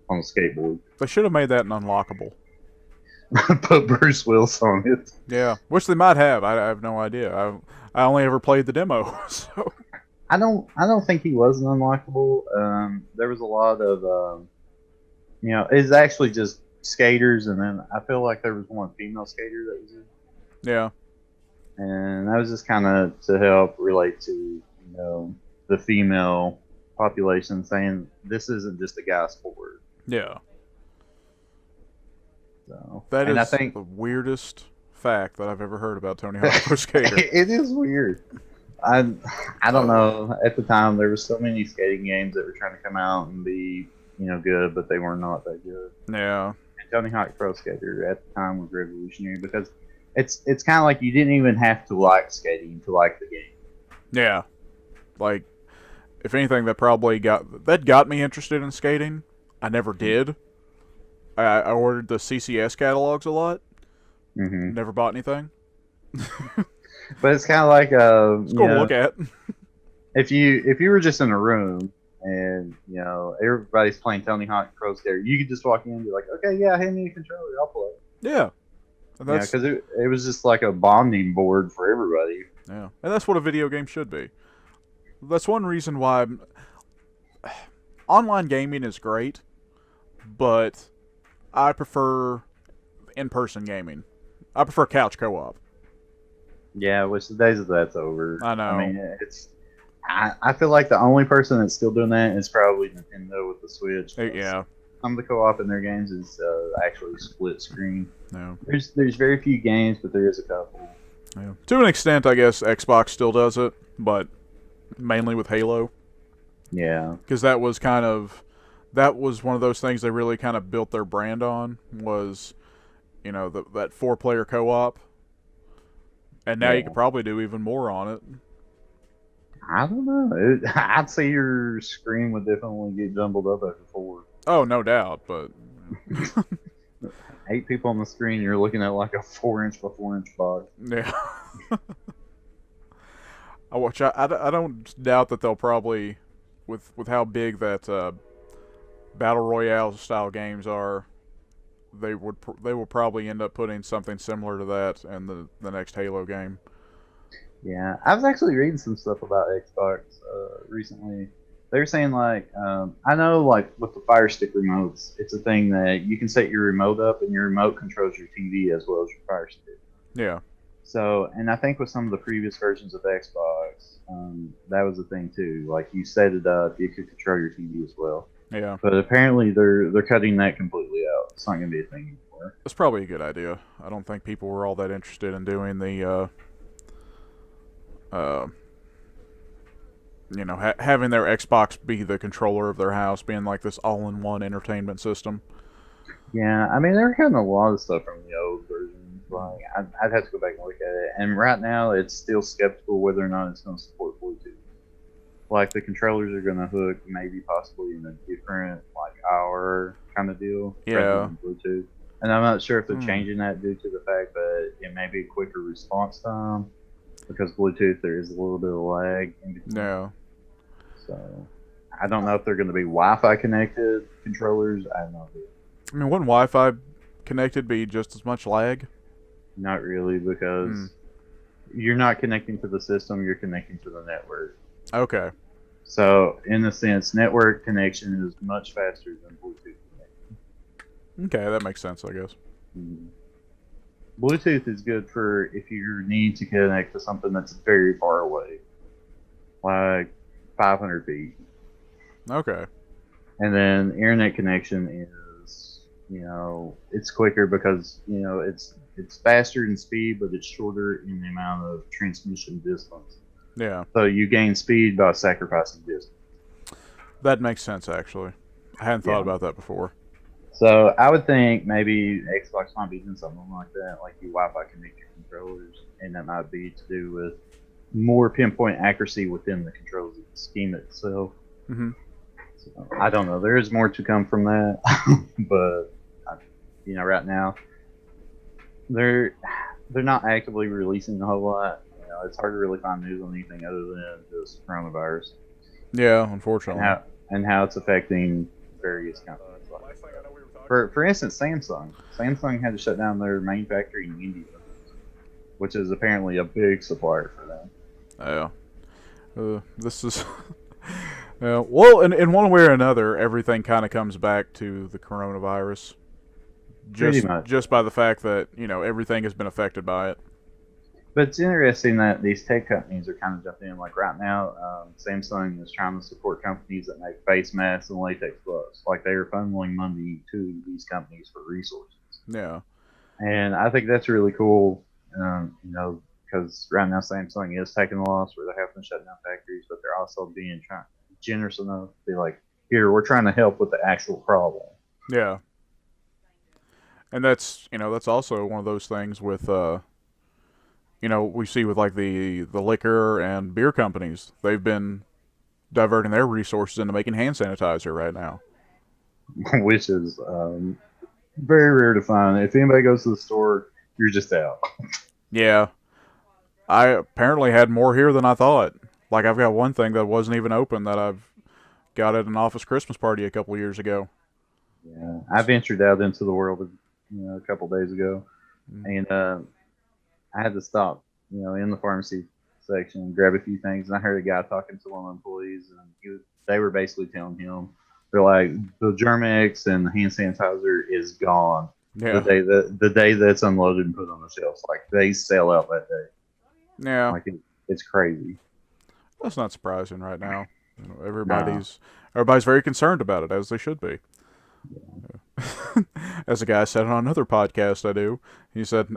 on a skateboard. They should have made that an unlockable. Put Bruce Willis on it. Yeah, which they might have. I have no idea. I only ever played the demo, so. I don't think he was an unlockable. There was a lot of, you know, it's actually just skaters, and then I feel like there was one female skater that was in. Yeah. And that was just kind of to help relate to, you know, the female population, saying this isn't just a guy sport. Yeah. So that is, I think, the weirdest fact that I've ever heard about Tony Hawk Pro Skater. It is weird. I don't know. At the time, there was so many skating games that were trying to come out and be, you know, good, but they were not that good. Yeah. And Tony Hawk Pro Skater at the time was revolutionary because it's kind of like you didn't even have to like skating to like the game. Yeah. Like, if anything, that probably got me interested in skating. I never did. I ordered the CCS catalogs a lot. Mm-hmm. Never bought anything. But it's kind of like it's cool to look at. If you were just in a room and, you know, everybody's playing Tony Hawk Pro Skater, you could just walk in and be like, okay, yeah, hand me a controller, I'll play. Yeah. Yeah, because it was just like a bonding board for everybody. Yeah, and that's what a video game should be. That's one reason why online gaming is great, but I prefer in-person gaming. I prefer couch co-op. Yeah, which the days of that's over. I know. I mean, I feel like the only person that's still doing that is probably Nintendo with the Switch. Yeah. Some of the co-op in their games is actually split screen. No. There's very few games, but there is a couple. Yeah. To an extent, I guess Xbox still does it, but mainly with Halo. Yeah. Because that was kind of that was one of those things they really kind of built their brand on was, that 4-player co-op. And now you Yeah. could probably do even more on it. I don't know. I'd say your screen would definitely get jumbled up after 4. Oh, no doubt, but 8 people on the screen, you're looking at like a 4-inch by 4-inch box. yeah. I don't doubt that they'll probably, with how big that battle royale style games are, they will probably end up putting something similar to that in the next Halo game. Yeah, I was actually reading some stuff about Xbox recently. They were saying like, I know like with the Fire Stick remotes, it's a thing that you can set your remote up, and your remote controls your TV as well as your Fire Stick. Yeah. So, and I think with some of the previous versions of Xbox, that was a thing too. Like you set it up, you could control your TV as well. Yeah. But apparently they're cutting that completely out. It's not going to be a thing anymore. That's probably a good idea. I don't think people were all that interested in doing the having their Xbox be the controller of their house, being like this all-in-one entertainment system. Yeah, I mean, they were cutting a lot of stuff from the old versions. Like, I'd have to go back and look at it. And right now, it's still skeptical whether or not it's going to support Bluetooth. Like, the controllers are going to hook maybe possibly in a different, like, hour kind of deal. Yeah. Rather than Bluetooth. And I'm not sure if they're changing that due to the fact that it may be a quicker response time. Because Bluetooth, there is a little bit of lag in between. Yeah. So, I don't know if they're going to be Wi-Fi connected controllers. I have no idea. I mean, wouldn't Wi-Fi connected be just as much lag? Not really, because you're not connecting to the system, you're connecting to the network. Okay. So, in a sense, network connection is much faster than Bluetooth connection. Okay, that makes sense, I guess. Mhm. Bluetooth is good for if you need to connect to something that's very far away, like 500 feet. Okay. And then internet connection is, it's quicker because, it's faster in speed, but it's shorter in the amount of transmission distance. Yeah. So you gain speed by sacrificing distance. That makes sense, actually. I hadn't thought about that before. So I would think maybe Xbox might be doing something like that, like you Wi-Fi connect your controllers, and that might be to do with more pinpoint accuracy within the controls scheme itself. Mm-hmm. So, I don't know. There is more to come from that, but right now they're not actively releasing a whole lot. It's hard to really find news on anything other than just coronavirus. Yeah, unfortunately. And how it's affecting various companies. For instance, Samsung had to shut down their main factory in India, which is apparently a big supplier for them. Yeah. This is... well, in one way or another, everything kind of comes back to the coronavirus. Pretty much. Just by the fact that, everything has been affected by it. But it's interesting that these tech companies are kind of jumping in. Like right now, Samsung is trying to support companies that make face masks and latex gloves. Like they are funneling money to these companies for resources. Yeah. And I think that's really cool, because right now Samsung is taking a loss where they're having to shut down factories, but they're also being generous enough to be like, here, we're trying to help with the actual problem. Yeah. And that's also one of those things with, we see with like the liquor and beer companies. They've been diverting their resources into making hand sanitizer right now. Which is very rare to find. If anybody goes to the store, you're just out. Yeah. I apparently had more here than I thought. Like I've got one thing that wasn't even open that I've got at an office Christmas party a couple of years ago. Yeah, I ventured out into the world, a couple days ago, and I had to stop, in the pharmacy section and grab a few things. And I heard a guy talking to one of the employees, and they were basically telling him, they're like, the Germ-X and the hand sanitizer is gone. Yeah. The day that's unloaded and put on the shelves, like they sell out that day. Yeah. Like it's crazy. That's not surprising right now. Everybody's very concerned about it, as they should be. Yeah. As a guy said on another podcast I do, he said,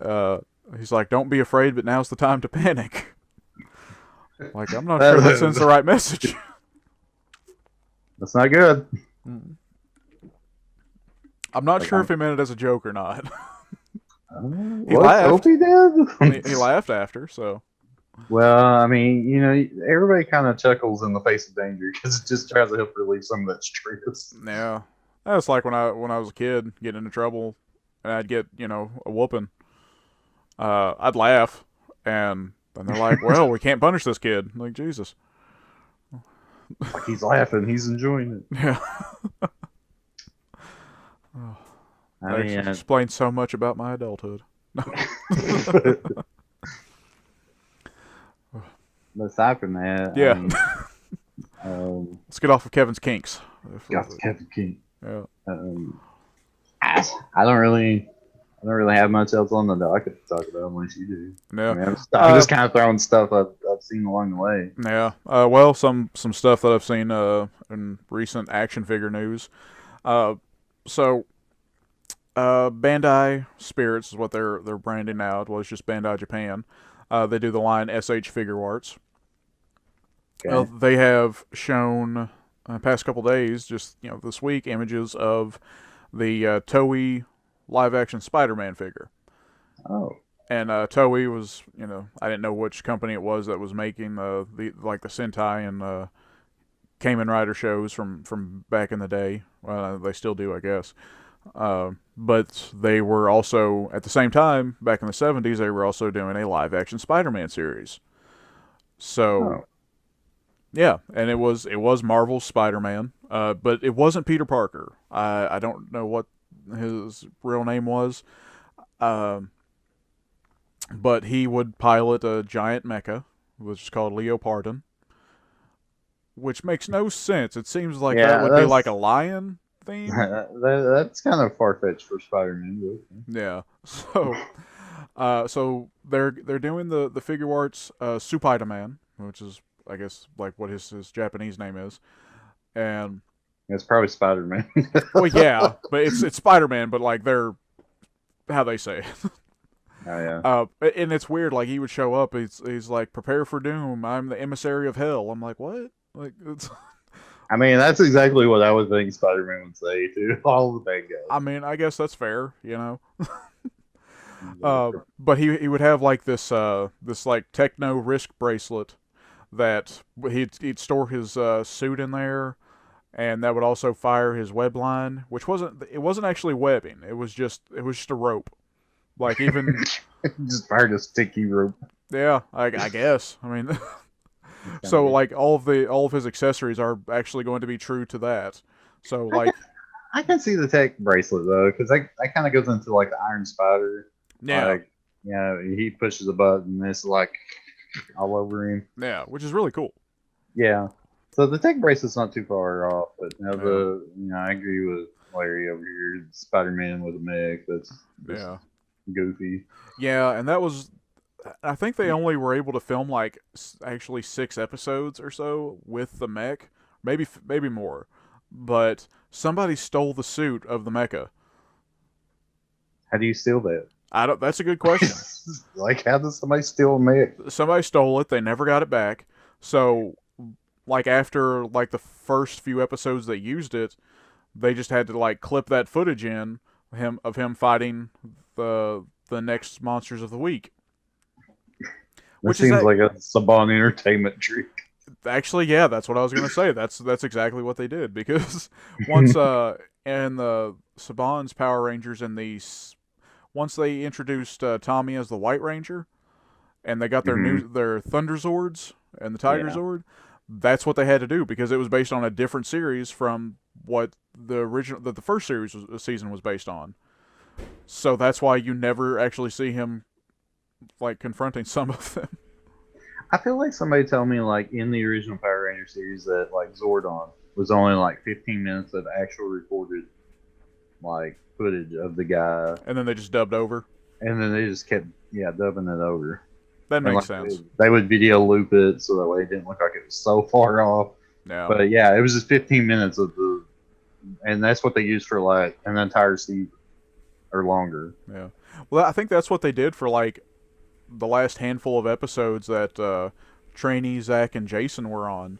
he's like, don't be afraid, but now's the time to panic. Like, I'm not sure that sends the right message. That's not good. I'm not Like, sure if he meant it as a joke or not. He what? laughed. Hope he did. He laughed after, so. Well, I mean, everybody kind of chuckles in the face of danger because it just tries to help relieve some of that stress. Yeah. That's like when I was a kid, getting into trouble, and I'd get, a whooping. I'd laugh, and then they're like, well, we can't punish this kid. I'm like, Jesus. Like he's laughing, he's enjoying it. Yeah. I mean, That explains so much about my adulthood. aside from that, Yeah. I mean, Let's get off of Kevin's kinks. got Kevin King. Yeah. I don't really have much else on the docket to talk about unless you do. Yeah. I mean, I'm just kind of throwing stuff I've seen along the way. Yeah. Well, some stuff that I've seen in recent action figure news. So Bandai Spirits is what they're branding now. Well, it's just Bandai Japan. They do the line SH Figure Arts. Okay. They have shown past couple days, just this week, images of the Toei live-action Spider-Man figure. Oh. And Toei was, I didn't know which company it was that was making the Sentai and Kamen Rider shows from back in the day. Well, they still do, I guess. But they were also, at the same time, back in the 70s, they were also doing a live-action Spider-Man series. So, yeah, and it was Marvel's Spider-Man, but it wasn't Peter Parker. I don't know what his real name was, but he would pilot a giant mecha, which is called Leopardon, which makes no sense. It seems like that would be like a lion theme. That's kind of far-fetched for Spider-Man. Yeah. So they're doing the figure arts Spider-Man, which is, I guess, like what his Japanese name is, and it's probably Spider-Man. well, yeah, but it's Spider-Man, but like they're how they say it. Oh yeah. And it's weird. Like he would show up. He's like, prepare for doom. I'm the emissary of hell. I'm like, what? Like it's. I mean, that's exactly what I would think Spider-Man would say to all the bad guys. I mean, I guess that's fair, But he would have like this like techno wrist bracelet that he'd store his suit in there, and that would also fire his web line, which wasn't actually webbing. It was just a rope. Like even just fired a sticky rope. Yeah, I guess. I mean, so like all of his accessories are actually going to be true to that. So like, I can see the tech bracelet though, because that kind of goes into like the Iron Spider. Yeah. Like, he pushes a button, and it's like all over him. Yeah, which is really cool. Yeah. So the tech bracelet's not too far off, but I agree with Larry over here. Spider-Man with a mech. That's goofy. Yeah, and that was. I think they only were able to film like actually 6 episodes or so with the mech, maybe more. But somebody stole the suit of the mecha. How do you steal that? That's a good question. Like, how does somebody steal a mech? Somebody stole it. They never got it back. So, like after like the first few episodes they used it, they just had to like clip that footage in of him fighting the next monsters of the week. Which seems like a Saban Entertainment trick. Actually, yeah, that's what I was going to say. That's exactly what they did, because once in the Saban's Power Rangers once they introduced Tommy as the White Ranger, and they got their Thunder Zords and the Tiger Zord, that's what they had to do, because it was based on a different series from what the first season was based on. So that's why you never actually see him like confronting some of them. I feel like somebody told me like in the original Power Ranger series that like Zordon was only like 15 minutes of actual recorded like footage of the guy, and then they just dubbed over. And then they just kept dubbing it over. That makes sense. They would video loop it so that way it didn't look like it was so far off. Yeah. But yeah, it was just 15 minutes and that's what they used for like an entire season or longer. Yeah. Well, I think that's what they did for like the last handful of episodes that Trainee, Zach, and Jason were on.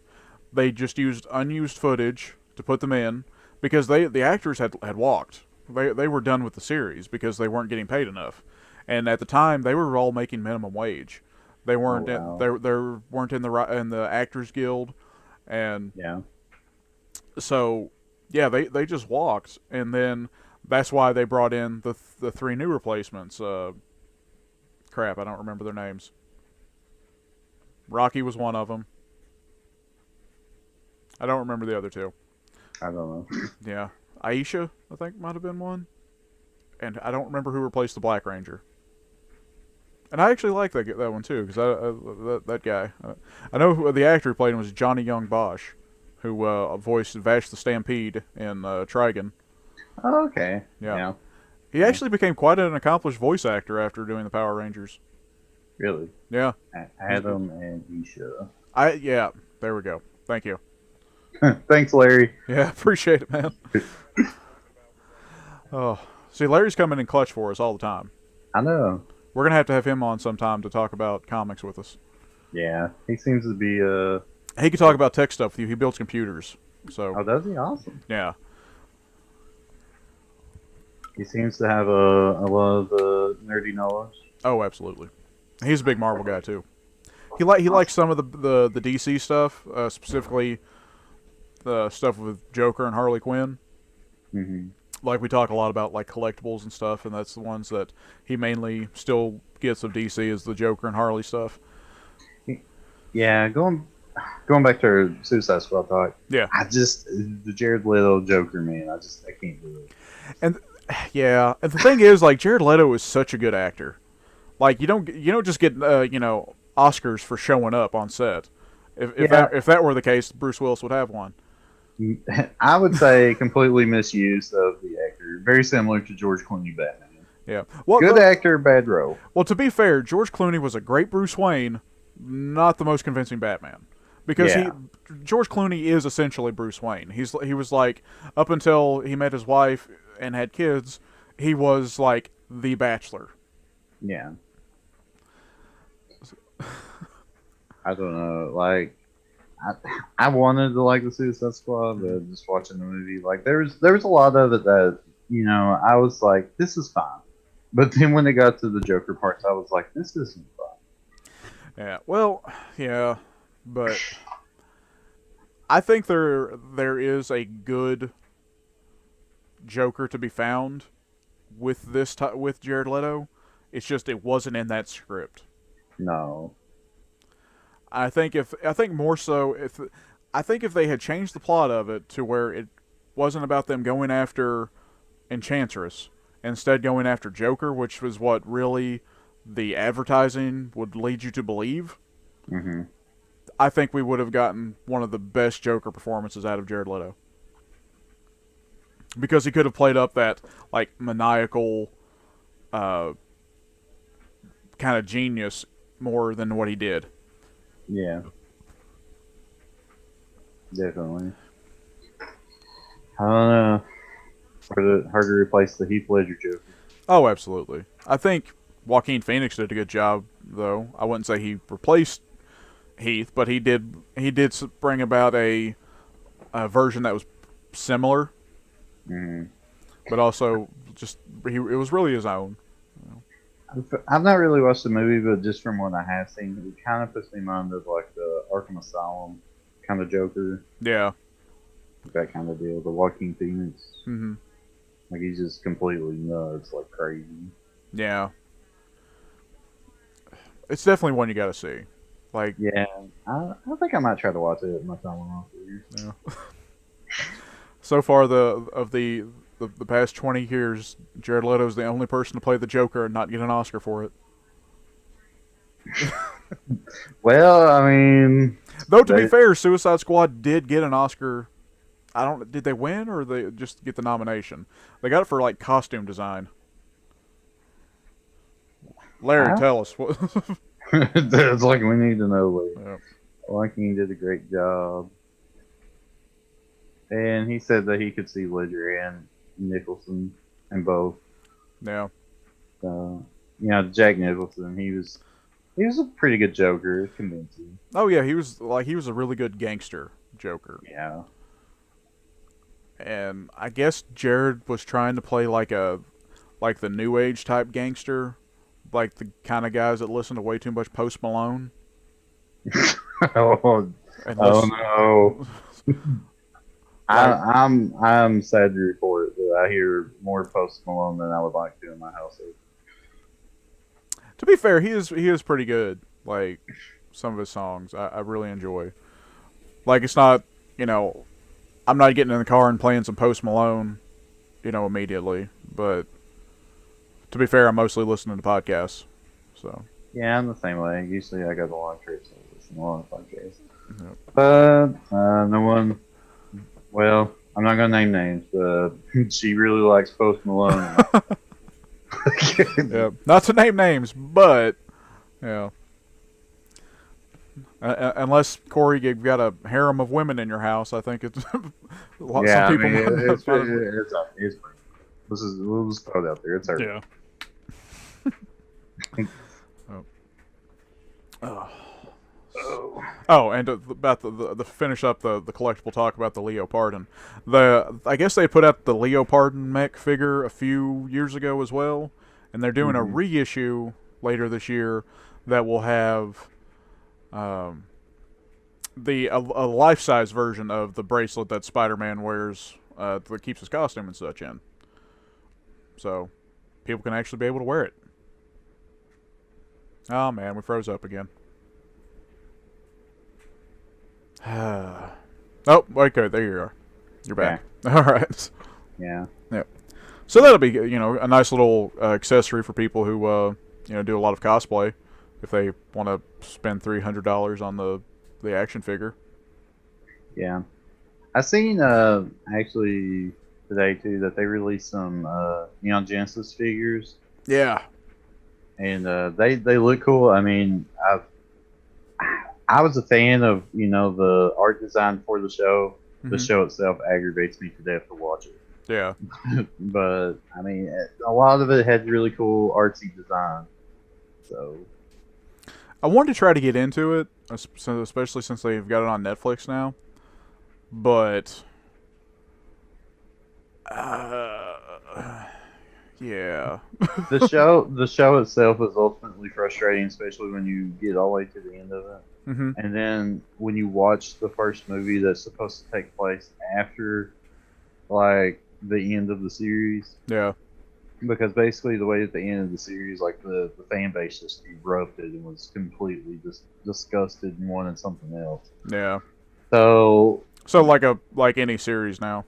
They just used unused footage to put them in, because the actors had walked. They were done with the series because they weren't getting paid enough, and at the time they were all making minimum wage. They Oh weren't wow. they weren't in the Actors Guild, and Yeah. so yeah, they just walked, and then that's why they brought in the three new replacements. Crap, I don't remember their names. Rocky was one of them. I don't remember the other two. I don't know. Yeah, Aisha, I think might have been one, and I don't remember who replaced the Black Ranger. And I actually like that one too, because that guy. I know who, the actor who played him was Johnny Young Bosch, who voiced Vash the Stampede in Trigun. Oh, okay. Yeah. Yeah. He actually became quite an accomplished voice actor after doing the Power Rangers. Really. Yeah. Adam and Isha. Yeah. There we go. Thank you. Thanks, Larry. Yeah, appreciate it, man. Oh, see, Larry's coming in clutch for us all the time. I know. We're gonna have to have him on sometime to talk about comics with us. Yeah, he seems to be He can talk about tech stuff with you. He builds computers, so Oh, does he? Awesome. yeah. He seems to have a lot of nerdy knowledge. Oh, absolutely. He's a big Marvel guy too. He likes some of the DC stuff, specifically the stuff with Joker and Harley Quinn. Mm-hmm. Like we talk a lot about like collectibles and stuff, and that's the ones that he mainly still gets of DC is the Joker and Harley stuff. Yeah, going back to our Suicide Squad talk. Yeah. The Jared Leto Joker, man. I can't do it. And yeah, and the thing is, like, Jared Leto is such a good actor. Like, you don't just get Oscars for showing up on set. If that were the case, Bruce Willis would have one. I would say completely misuse of the actor. Very similar to George Clooney Batman. Yeah. Well, Good actor, bad role. Well, to be fair, George Clooney was a great Bruce Wayne, not the most convincing Batman. Because George Clooney is essentially Bruce Wayne. He was like, up until he met his wife and had kids, he was like the Bachelor. Yeah. I don't know. Like, I wanted to like the Suicide Squad, but just watching the movie, like there was a lot of it that I was like, this is fine. But then when it got to the Joker parts, I was like, this isn't fun. Yeah. Well, yeah, but I think there is a good Joker to be found with with Jared Leto. It's just it wasn't in that script. No. I think if they had changed the plot of it to where it wasn't about them going after Enchantress, instead going after Joker, which was what really the advertising would lead you to believe. Mm-hmm. I think we would have gotten one of the best Joker performances out of Jared Leto. Because he could have played up that like maniacal kind of genius more than what he did. Yeah. Definitely. I don't know. Hard to replace the Heath Ledger Joker. Oh, absolutely. I think Joaquin Phoenix did a good job, though. I wouldn't say he replaced Heath, but he did bring about a version that was similar, but also just it was really his own. I've not really watched the movie, but just from what I have seen, it kind of puts me in mind of like the Arkham Asylum kind of Joker. Yeah. That kind of deal. The Joaquin Phoenix. Mm-hmm. Like he's just completely nuts, like crazy. Yeah. It's definitely one you got to see. Like. Yeah, I think I might try to watch it at my time off here. Yeah. So far, the past 20 years, Jared Leto's the only person to play the Joker and not get an Oscar for it. Well, I mean, though to be fair, Suicide Squad did get an Oscar. Did they win or they just get the nomination? They got it for like costume design. Larry, tell us. It's like we need to know. Like, yeah. Joaquin did a great job, and he said that he could see Ledger and Nicholson in both. Yeah. Jack Nicholson, he was a pretty good Joker, convincing. Oh yeah, he was a really good gangster Joker. Yeah. and I guess Jared was trying to play like the new age type gangster, like the kind of guys that listen to way too much Post Malone. Oh, And oh listen, no. like, I'm sad to report that I hear more Post Malone than I would like to in my household. to be fair, he is pretty good. Like some of his songs, I really enjoy. Like it's not, you know, I'm not getting in the car and playing some Post Malone, immediately. But to be fair, I'm mostly listening to podcasts. So Yeah, I'm the same way. Usually I go to long trips and listen to a lot of podcasts. yep. But no one. Well, I'm not gonna name names, but she really likes Post Malone. Yeah, not to name names, but yeah. Unless Corey, you've got a harem of women in your house, I think it's Yeah, some I people. mean might it's we'll just throw it out there. It's her. Yeah. Oh. Oh. Oh, and about the finish up the collectible talk about the Leo Pardon. I guess they put out the Leo Pardon mech figure a few years ago as well, and they're doing a reissue later this year that will have a life size version of the bracelet that Spider-Man wears that keeps his costume and such in. So people can actually be able to wear it. Oh man, we froze up again. Oh, okay, there you are. You're back. All right. Yeah. Yep. So that'll be, a nice little accessory for people who, do a lot of cosplay, if they want to spend $300 on the action figure. Yeah. I seen actually today too that they released some Neon Genesis figures, Yeah. and they look cool. I mean, I was a fan of the art design for the show. The Mhm. show itself aggravates me to death to watch it. Yeah. But I mean, a lot of it had really cool artsy design. So I wanted to try to get into it, especially since they've got it on Netflix now. But, yeah. the show itself is ultimately frustrating, especially when you get all the way to the end of it. Mm-hmm. And then when you watch the first movie that's supposed to take place after, like, the end of the series, Yeah. because basically the way at the end of the series, like the fan base just erupted and was completely just disgusted and wanted something else. Yeah. So So like any series now.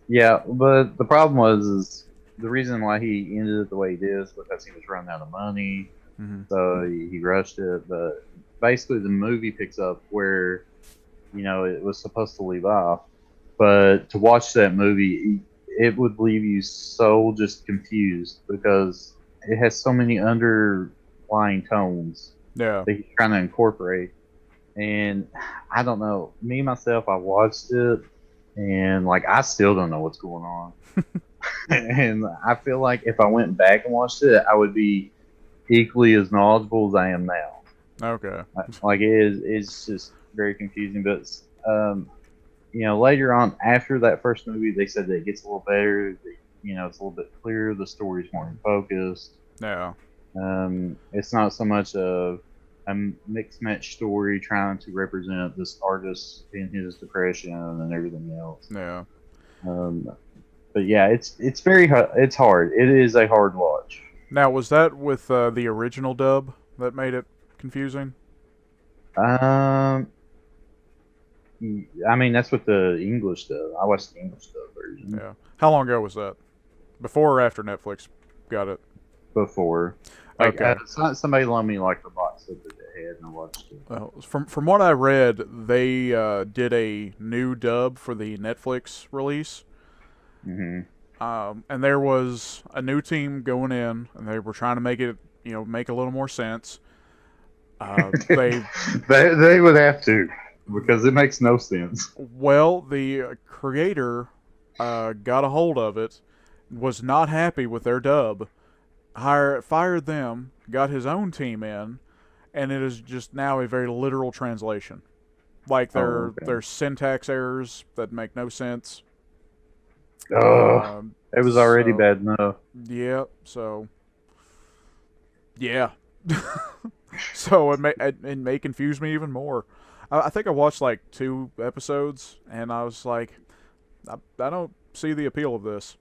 yeah, but the problem is the reason why he ended it the way he did is because he was running out of money. Mm-hmm. So he rushed it. But basically, the movie picks up where it was supposed to leave off. But to watch that movie, it would leave you so just confused because it has so many underlying tones Yeah. that he's trying to incorporate. And I don't know. Me myself, I watched it, and like I still don't know what's going on. And I feel like if I went back and watched it, I would be equally as knowledgeable as I am now. Okay. Like it's just very confusing. But later on, after that first movie, they said that it gets a little better. That, it's a little bit clearer. The story's more focused. Yeah. It's not so much of a mixed match story trying to represent this artist in his depression and everything else. Yeah. But yeah, it's very it's hard. It is a hard watch. Now, was that with the original dub that made it confusing? I mean that's what the English dub. I watched the English dub version. Yeah. How long ago was that? Before or after Netflix got it? Before. Like, Okay. somebody loaned me like the box set that they had, and I watched it. Well, from what I read, they did a new dub for the Netflix release. Mm-hmm. And there was a new team going in, and they were trying to make it, make a little more sense. They they would have to, because it makes no sense. Well, the creator got a hold of it, was not happy with their dub, fired them, got his own team in, and it is just now a very literal translation. Like there's syntax errors that make no sense. Oh, it was already So bad enough. yeah, so yeah, so it may confuse me even more. I think I watched like 2 episodes, and I was like, I don't see the appeal of this.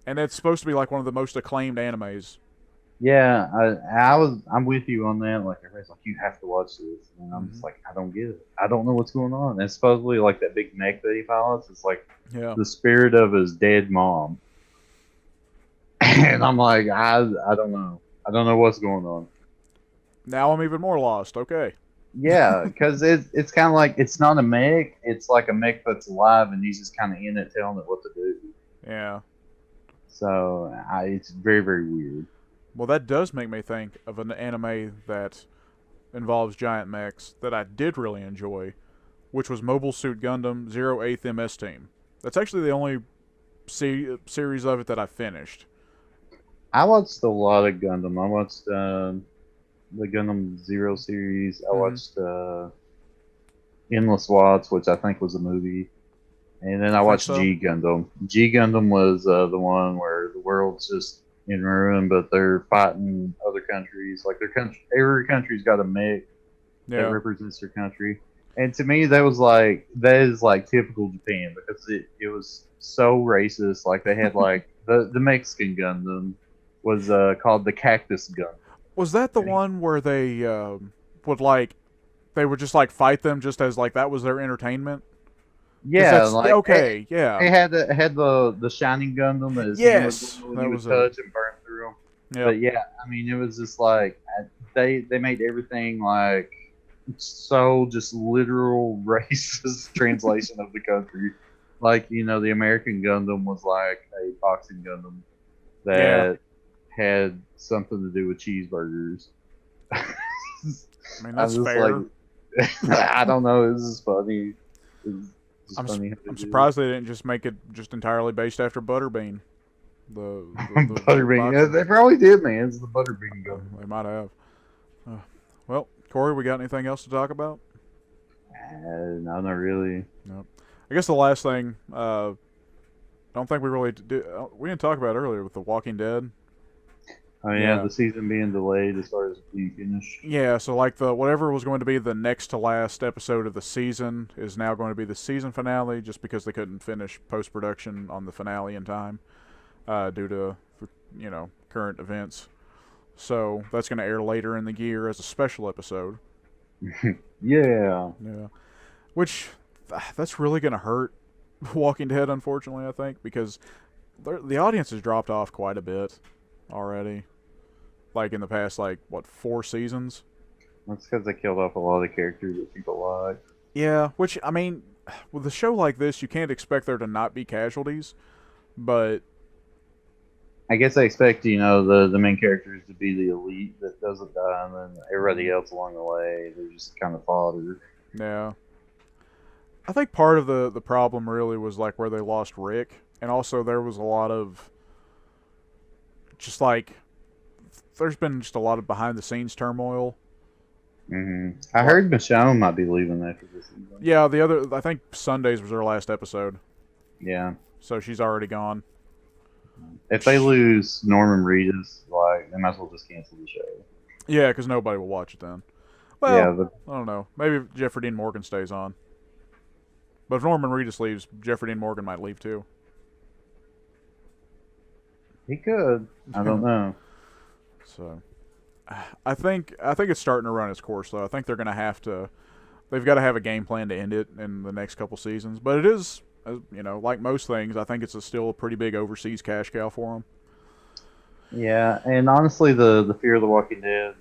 And it's supposed to be like one of the most acclaimed animes. Yeah, I'm with you on that. Like everybody's like, you have to watch this, and I'm just like, I don't get it. I don't know what's going on. And supposedly, like that big mech that he pilots is like Yeah. the spirit of his dead mom, and I'm like, I don't know. I don't know what's going on. Now I'm even more lost. Okay. Yeah, because it's kind of like it's not a mech. It's like a mech that's alive, and he's just kind of in it, telling it what to do. Yeah. So it's very very weird. Well, that does make me think of an anime that involves giant mechs that I did really enjoy, which was Mobile Suit Gundam 08th MS Team. That's actually the only series of it that I finished. I watched a lot of Gundam. I watched the Gundam Zero series. I Mm-hmm. watched Endless Watts, which I think was a movie, and then I I think watched so. G Gundam. G Gundam was the one where the world's just in ruin, but they're fighting other countries. Like every country's got a mech that Yeah. represents their country. And to me, that is like typical Japan because it was so racist. Like they had like the Mexican Gundam was called the Cactus Gundam. Was that the one where they would like they would just like fight them just as like that was their entertainment? Because Yeah, that's like okay. Yeah. it had the Shining Gundam that his hand was Yes, blue and that you was would it. touch and burn through them. Yep. But yeah, I mean, it was just like they made everything like so just literal racist translation of the country. Like the American Gundam was like a boxing Gundam Yeah. that had something to do with cheeseburgers. I mean I'm that's just like, fair. I don't know. This is funny. It's just I'm funny how they I'm do it. surprised they didn't just make it just entirely based after Butterbean. The Butterbean. Yeah, boxing. they probably did, man. It's the Butterbean Gundam. They might have. Uh, well, Corey, we got anything else to talk about? No, not really. Nope. I guess the last thing. I don't think we really did. We didn't talk about it earlier with The Walking Dead. Oh yeah, Yeah. the season being delayed as far as being finished. Yeah, so like the whatever was going to be the next to last episode of the season is now going to be the season finale, just because they couldn't finish post production on the finale in time, due to current events. So that's going to air later in the year as a special episode. Yeah. Yeah, which that's really going to hurt Walking Dead, unfortunately. I think because the audience has dropped off quite a bit already. Like in the past, like what 4 seasons? That's because they killed off a lot of the characters that people like. Yeah, which I mean, with a show like this, you can't expect there to not be casualties, but I guess I expect the main characters to be the elite that doesn't die, and then everybody else along the way they're just kind of fodder. yeah, I think part of the problem really was like where they lost Rick, and also there was a lot of just like there's been just a lot of behind the scenes turmoil. I Like, heard Michonne might be leaving after this season. yeah, the other I think Sundays was her last episode, Yeah. so she's already gone. If they lose Norman Reedus, like they might as well just cancel the show. Yeah, because nobody will watch it then. Yeah, Well, I don't know. Maybe Jeffrey Dean Morgan stays on. But if Norman Reedus leaves, Jeffrey Dean Morgan might leave too. he could. I don't know. So, I think it's starting to run its course though. I think they're gonna have to. They've got to have a game plan to end it in the next couple seasons. But it is, like most things, I think it's still a pretty big overseas cash cow for them. Yeah, and honestly, the Fear of the Walking Dead,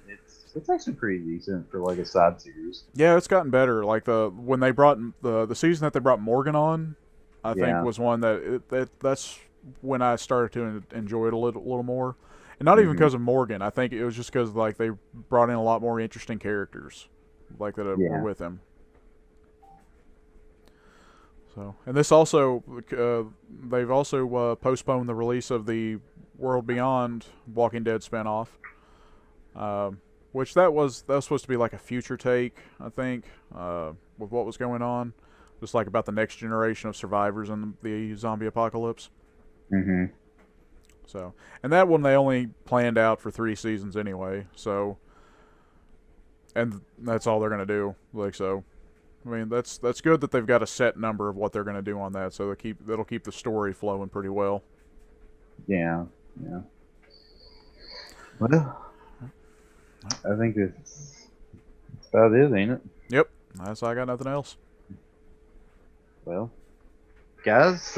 it's actually pretty decent for like a side series. Yeah, it's gotten better. Like when they brought the season that they brought Morgan on, I think Yeah. was one that's when I started to enjoy it a little more. And not even hmm because of Morgan. I think it was just because like they brought in a lot more interesting characters, like that were Yeah. with him. So, and this also, they've also postponed the release of the World Beyond Walking Dead spinoff, which that was supposed to be like a future take, I think, with what was going on, just like about the next generation of survivors in the zombie apocalypse. Mm-hmm. So, and that one they only planned out for 3 seasons anyway. So, and that's all they're gonna do. Like so, I mean that's good that they've got a set number of what they're gonna do on that. So that'll keep the story flowing pretty well. Yeah. Yeah. Well, I think that's about it, ain't it? Yep, that's I got nothing else. Well, guys,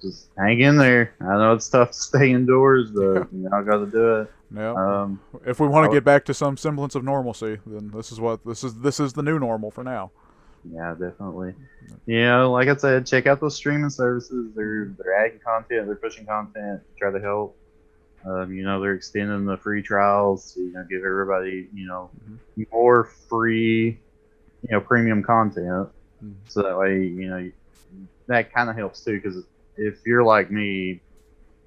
just hang in there. I know it's tough to stay indoors, but y'all got to do it. Yeah. If we want to get back to some semblance of normalcy, then this is the new normal for now. Yeah, definitely. Like I said, check out those streaming services. They're adding content, they're pushing content to try to help. They're extending the free trials to give everybody more free premium content. Mm-hmm. So that way that kind of helps too. Because if you're like me,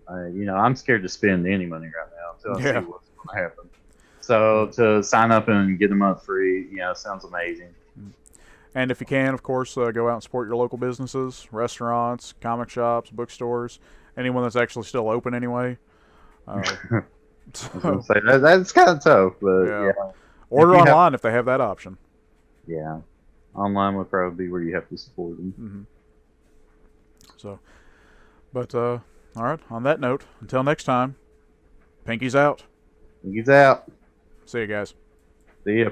I'm scared to spend any money right now until I see what's going to happen. So to sign up and get a month free, sounds amazing. And if you can, of course, go out and support your local businesses, restaurants, comic shops, bookstores, anyone that's actually still open anyway. So, say that's kind of tough, but yeah. Order online if they have that option. Yeah, online would probably be where you have to support them. Mm-hmm. So, but all right. On that note, until next time, Pinky's out. Pinky's out. See you guys. See ya.